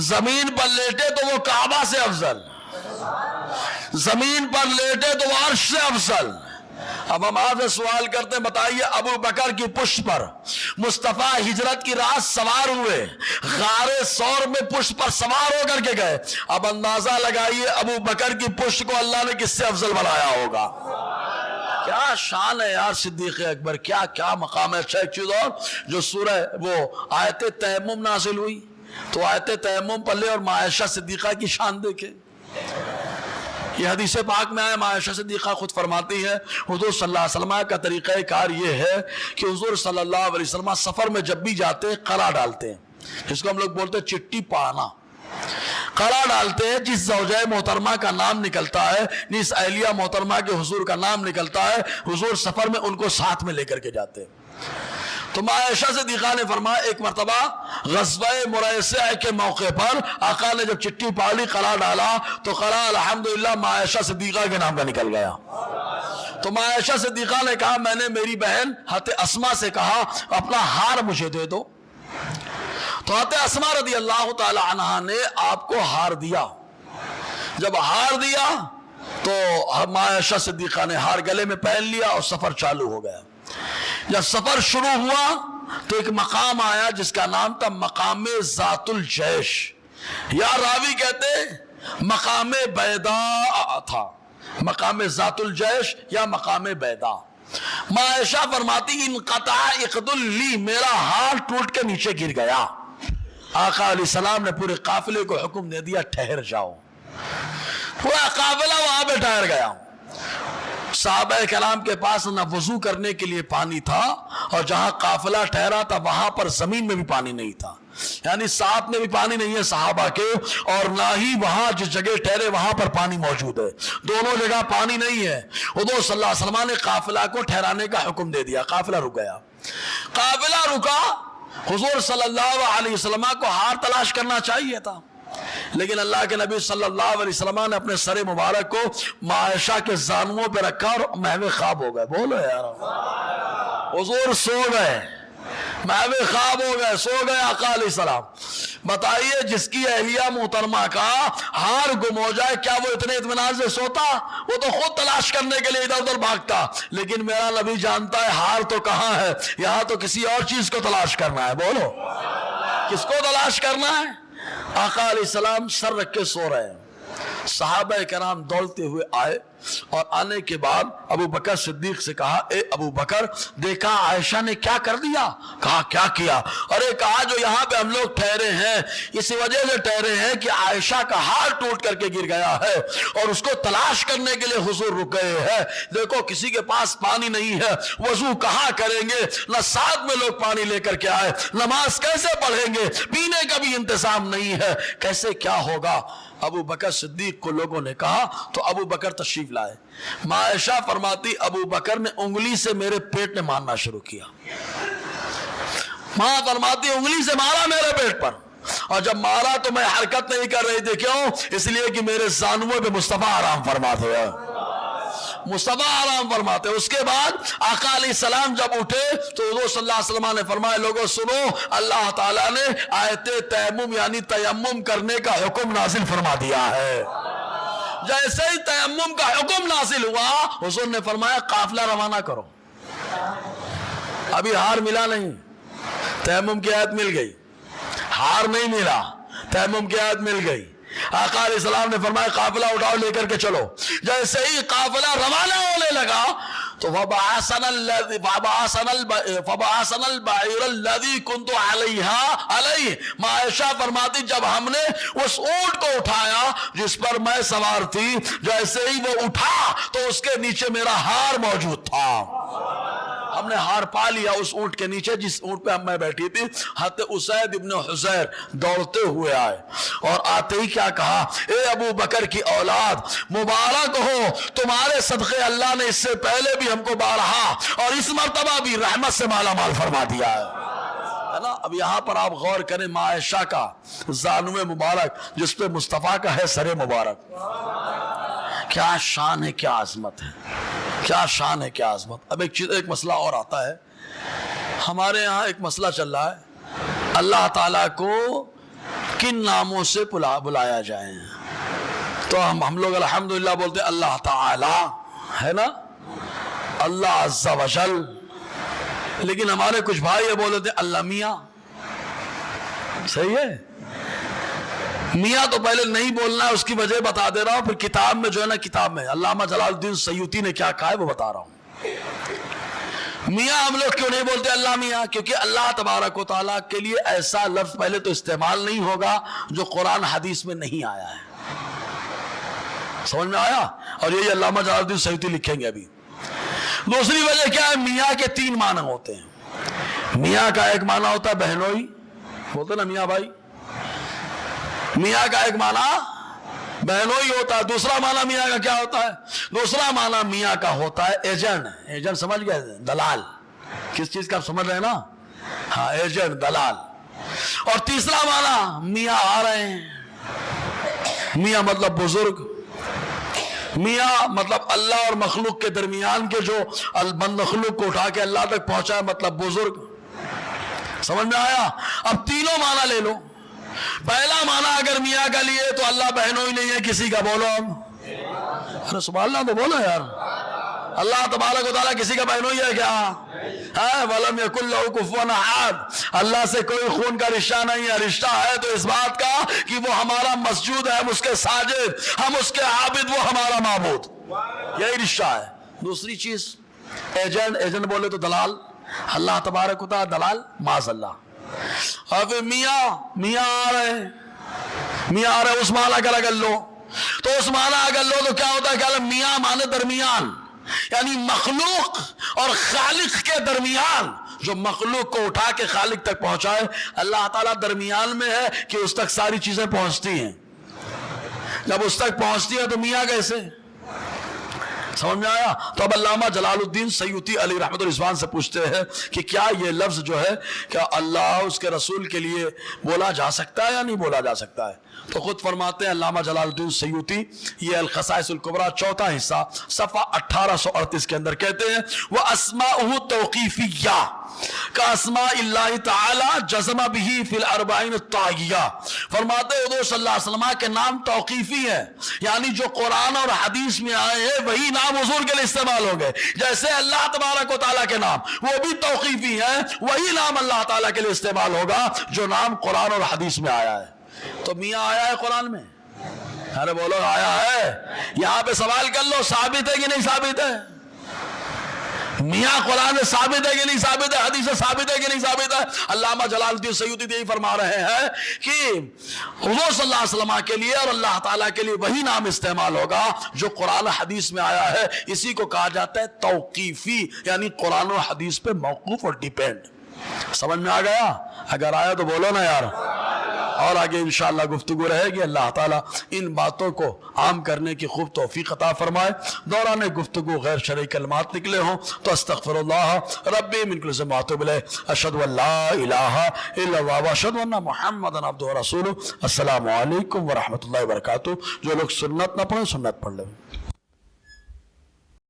زمین پر لیٹے تو وہ کعبہ سے افضل, زمین پر لیٹے تو وہ عرش سے افضل. اب ہم آپ سے سوال کرتے ہیں, بتائیے ابو بکر کی پشت پر مصطفیٰ ہجرت کی رات سوار ہوئے, غار ثور میں پشت پر سوار ہو کر کے گئے, اب اندازہ لگائیے ابو بکر کی پشت کو اللہ نے کس سے افضل بنایا ہوگا. کیا شان ہے یار صدیق اکبر, کیا کیا مقام ہے. اچھا ایک چیز اور, جو سورہ وہ آیت تیمم نازل ہوئی تو آیت تیمم پڑھ لے اور عائشہ صدیقہ کی شان دیکھے. یہ حدیث پاک میں آیا, عائشہ صدیقہ خود فرماتی ہے حضور صلی اللہ علیہ وسلم کا طریقہ کار یہ ہے کہ حضور صلی اللہ علیہ وسلم سفر میں جب بھی جاتے ہیں قرعہ ڈالتے ہیں, جس کو ہم لوگ بولتے ہیں چٹی پانا. قرعہ ڈالتے ہیں, جس زوجہ محترمہ کا نام نکلتا ہے, جس اہلیہ محترمہ کے حضور کا نام نکلتا ہے, حضور سفر میں ان کو ساتھ میں لے کر کے جاتے ہیں. تو عائشہ صدیقہ نے فرمایا ایک مرتبہ غزوہ مریسع کے موقع پر آقا نے جب چٹھی پالی قرعہ ڈالا تو قرعہ الحمدللہ عائشہ صدیقہ کے نام کا نکل گیا. تو عائشہ صدیقہ نے کہا میں نے میری بہن حضرت اسماء سے کہا اپنا ہار مجھے دے دو. تو حضرت اسماء رضی اللہ تعالی عنہا نے آپ کو ہار دیا. جب ہار دیا تو ماں عائشہ صدیقہ نے ہار گلے میں پہن لیا اور سفر چالو ہو گیا. جب سفر شروع ہوا تو ایک مقام آیا جس کا نام تھا مقام ذات الجیش، یا راوی کہتے مقام بیضاء تھا، مقام ذات الجیش یا مقام بیضاء. ماں عائشہ فرماتی انقطع عقد لی، میرا ہاتھ ٹوٹ کے نیچے گر گیا. آقا علیہ السلام نے پورے قافلے کو حکم دے دیا ٹھہر جاؤ. پورا قافلہ وہاں پہ ٹھہر گیا. صحابہ کرام کے پاس نہ وضو کرنے کے لیے پانی تھا، اور جہاں قافلہ ٹھہرا تھا وہاں پر زمین میں بھی پانی نہیں تھا، یعنی ساتھ میں بھی پانی نہیں ہے صحابہ کے، اور نہ ہی وہاں جس جگہ ٹھہرے وہاں پر پانی موجود ہے، دونوں جگہ پانی نہیں ہے. حضور صلی اللہ علیہ وسلم نے قافلہ کو ٹھہرانے کا حکم دے دیا. قافلہ رک گیا. قافلہ رکا، حضور صلی اللہ علیہ وسلم کو ہار تلاش کرنا چاہیے تھا، لیکن اللہ کے نبی صلی اللہ علیہ وسلم نے اپنے سر مبارک کو ماں عائشہ کے زانوؤں پہ رکھا اور محو خواب ہو گئے. بولو یار، حضور سو گئے، محو خواب ہو گئے، سو گئے آقا علیہ السلام. بتائیے جس کی اہلیہ محترمہ کا ہار گم ہو جائے کیا وہ اتنے اطمینان سے سوتا؟ وہ تو خود تلاش کرنے کے لیے ادھر ادھر بھاگتا. لیکن میرا نبی جانتا ہے ہار تو کہاں ہے، یہاں تو کسی اور چیز کو تلاش کرنا ہے. بولو کس کو تلاش کرنا ہے؟ آقا علیہ السلام سر رکھ کے سو رہے ہیں. صحابہ کرام دوڑتے ہوئے آئے اور آنے کے بعد ابو بکر صدیق سے کہا اے ابو بکر دیکھا عائشہ نے کیا کر دیا؟ کہا کیا کیا؟ ارے کہا جو یہاں پہ ہم لوگ ٹھہرے ہیں اسی وجہ سے ٹھہرے ہیں کہ عائشہ کا ہار ٹوٹ کر کے گر گیا ہے اور اس کو تلاش کرنے کے لیے حضور رک گئے ہیں. دیکھو کسی کے پاس پانی نہیں ہے، وضو کہاں کریں گے، نہ ساتھ میں لوگ پانی لے کر کے آئے، نماز کیسے پڑھیں گے، پینے کا بھی انتظام نہیں ہے، کیسے کیا ہوگا؟ ابو بکر صدیق کو لوگوں نے کہا تو ابو بکر تشریف لائے. ماں عائشہ فرماتی ابو بکر نے انگلی سے میرے پیٹ میں مارنا شروع کیا. ماں فرماتی انگلی سے مارا میرے پیٹ پر، اور جب مارا تو میں حرکت نہیں کر رہی تھی. کیوں؟ اس لیے کہ میرے زانووں پہ مصطفیٰ آرام فرماتے ہیں، مصطفیٰ آرام فرماتے. اس کے بعد آقا علیہ السلام جب اٹھے تو حضور صلی اللہ علیہ وسلم نے فرمایا لوگوں سنو، اللہ تعالیٰ نے آیت تیمم یعنی تیمم کرنے کا حکم نازل فرما دیا ہے. جیسے ہی تیمم کا حکم نازل ہوا حضور نے فرمایا قافلہ روانہ کرو. ابھی ہار ملا نہیں، تیمم کی آیت مل گئی. ہار نہیں ملا، تیمم کی آیت مل گئی. آقا علیہ السلام نے فرمایا قافلہ اٹھاؤ لے کر کے چلو. جیسے ہی قافلہ روانہ ہونے لگا تو فبعثنا البعیر الذی کنت علیہ. ماں عائشہ فرماتی جب ہم نے اس اونٹ کو اٹھایا جس پر میں سوار تھی، جیسے ہی وہ اٹھا تو اس کے نیچے میرا ہار موجود تھا. ہم نے ہار پا لیا اس اونٹ کے نیچے جس اونٹ پہ میں بیٹھی تھی. حضرت اسید ابن حضیر دوڑتے ہوئے آئے اور آتے ہی کیا کہا، اے ابو بکر کی اولاد مبارک ہو، تمہارے صدقے اللہ نے اس سے پہلے بھی ہم کو بارہا اور اس مرتبہ بھی رحمت سے مالا مال فرما دیا ہے نا. اب یہاں پر آپ غور کریں ماں عائشہ کا زانو مبارک جس پہ مصطفیٰ کا ہے سر مبارک. کیا شان ہے، کیا عظمت ہے، کیا شان ہے، کیا عظمت. اب ایک مسئلہ اور آتا ہے. ہمارے یہاں ایک مسئلہ چل رہا ہے اللہ تعالیٰ کو کن ناموں سے بلایا جائے. تو ہم لوگ الحمدللہ بولتے اللہ تعالی ہے نا، اللہ عز و جل. لیکن ہمارے کچھ بھائی یہ بولتے اللہ میاں. صحیح ہے، میاں تو پہلے نہیں بولنا ہے، اس کی وجہ بتا دے رہا ہوں. پھر کتاب میں جو ہے نا، کتاب میں علامہ جلال الدین سیوطی نے کیا کہا ہے وہ بتا رہا ہوں. میاں ہم لوگ کیوں نہیں بولتے اللہ میاں؟ کیونکہ اللہ تبارک و تعالیٰ کے لیے ایسا لفظ پہلے تو استعمال نہیں ہوگا جو قرآن حدیث میں نہیں آیا ہے. سمجھ میں آیا؟ اور یہی علامہ جلال الدین سیوطی لکھیں گے ابھی. دوسری وجہ کیا ہے، میاں کے 3 معنی ہوتے ہیں. میاں کا ایک معنی ہوتا ہے بہنوئی، بولتے نا میاں بھائی. میاں کا ایک معنی بہنوئی ہوتا ہے. دوسرا معنی میاں کا کیا ہوتا ہے؟ دوسرا معنی میاں کا ہوتا ہے ایجنٹ. ایجنٹ سمجھ گئے؟ دلال. کس چیز کا سمجھ رہے ہیں نا؟ ہاں ایجنٹ، دلال. اور تیسرا معنی میاں آ رہے ہیں. میاں مطلب بزرگ. میاں مطلب اللہ اور مخلوق کے درمیان کے جو مخلوق کو اٹھا کے اللہ تک پہنچا ہے، مطلب بزرگ. سمجھ میں آیا؟ اب تینوں معنی لے لو. پہلا معنی اگر میاں کا لیے تو اللہ بہنوئی نہیں ہے کسی کا. بولو ارے سبحان اللہ تو بولو یار. اللہ تبارک و تعالیٰ کسی کا بہنوئی ہے کیا؟ وَلَمْ يَكُنْ لَهُ كُفُوًا أَحَدٌ. اللہ سے کوئی خون کا رشتہ نہیں ہے. رشتہ ہے تو اس بات کا کہ وہ ہمارا مسجود ہے, ہم اس کے ساجد, ہم اس کے عابد, وہ ہمارا معبود. یہی رشتہ ہے. دوسری چیز ایجنٹ بولے تو دلال. اللہ تبارک و تعالیٰ دلال معاذ اللہ. اور پھر میاں آ رہے اس معنی کا اگر لو تو اس معنی اگر لو تو کیا ہوتا ہے کہ میاں معنی درمیان, یعنی مخلوق اور خالق کے درمیان. جو مخلوق کو اٹھا کے خالق تک پہنچائے, اللہ تعالیٰ درمیان میں ہے کہ اس تک ساری چیزیں پہنچتی ہیں. جب اس تک پہنچتی ہے تو میاں کیسے؟ سمجھ میں آیا؟ تو اب علامہ جلال الدین سیوطی علی رحمۃ الرضوان سے پوچھتے ہیں کہ کیا یہ لفظ جو ہے کیا اللہ اس کے رسول کے لیے بولا جا سکتا ہے یا نہیں بولا جا سکتا ہے؟ تو خود فرماتے ہیں علامہ جلال الدین سیوطی, یہ الخصائص الکبریٰ چوتھا حصہ صفحہ 1838 کے اندر کہتے ہیں وَأَسْمَاؤُهُ تَوْقِیفِیَّةٌ كَأَسْمَاءِ اللَّهِ تَعَالَى جَزَمَ بِهِ فِي الْأَرْبَعِينِ الطَّاغِیَّةِ. فرماتے ہیں حضور صلی اللہ علیہ وسلم کے نام توقیفی ہے, یعنی جو قرآن اور حدیث میں آئے ہیں وہی نام حضور کے لیے استعمال ہو گئے. جیسے اللہ تبارک و تعالیٰ کے نام وہ بھی توقیفی ہیں, وہی نام اللہ تعالیٰ کے لیے استعمال ہوگا جو نام قرآن اور حدیث میں آیا ہے. تو میاں آیا ہے قرآن میں؟ ارے بولو آیا ہے. یہاں پہ سوال کر لو ثابت ہے کہ نہیں ثابت ہے؟ میاں قرآن میں ثابت ہے کہ نہیں ثابت ہے؟ حدیث سے ثابت ہے کہ نہیں ثابت ہے؟ علامہ جلال الدین سیوطی یہی فرما رہے ہیں کہ حضور صلی اللہ علیہ وسلم کے لیے اور اللہ تعالیٰ کے لیے وہی نام استعمال ہوگا جو قرآن حدیث میں آیا ہے. اسی کو کہا جاتا ہے توقیفی, یعنی قرآن و حدیث پہ موقوف اور ڈیپینڈ. سمجھ میں آ گیا؟ اگر آیا تو بولو نا یار. اور آگے انشاءاللہ گفتگو رہے گی. اللہ تعالیٰ ان باتوں کو عام کرنے کی خوب توفیق عطا فرمائے. دوران گفتگو غیر شرعی کلمات نکلے ہوں تو استغفر اللہ ربی من کل ذنب واتوب الیہ. اشہد ان لا الہ الا اللہ واشہد ان محمدا عبدہ ورسولہ. السلام علیکم ورحمۃ اللہ وبرکاتہ. جو لوگ سنت نہ پڑھیں سنت پڑھ لیں.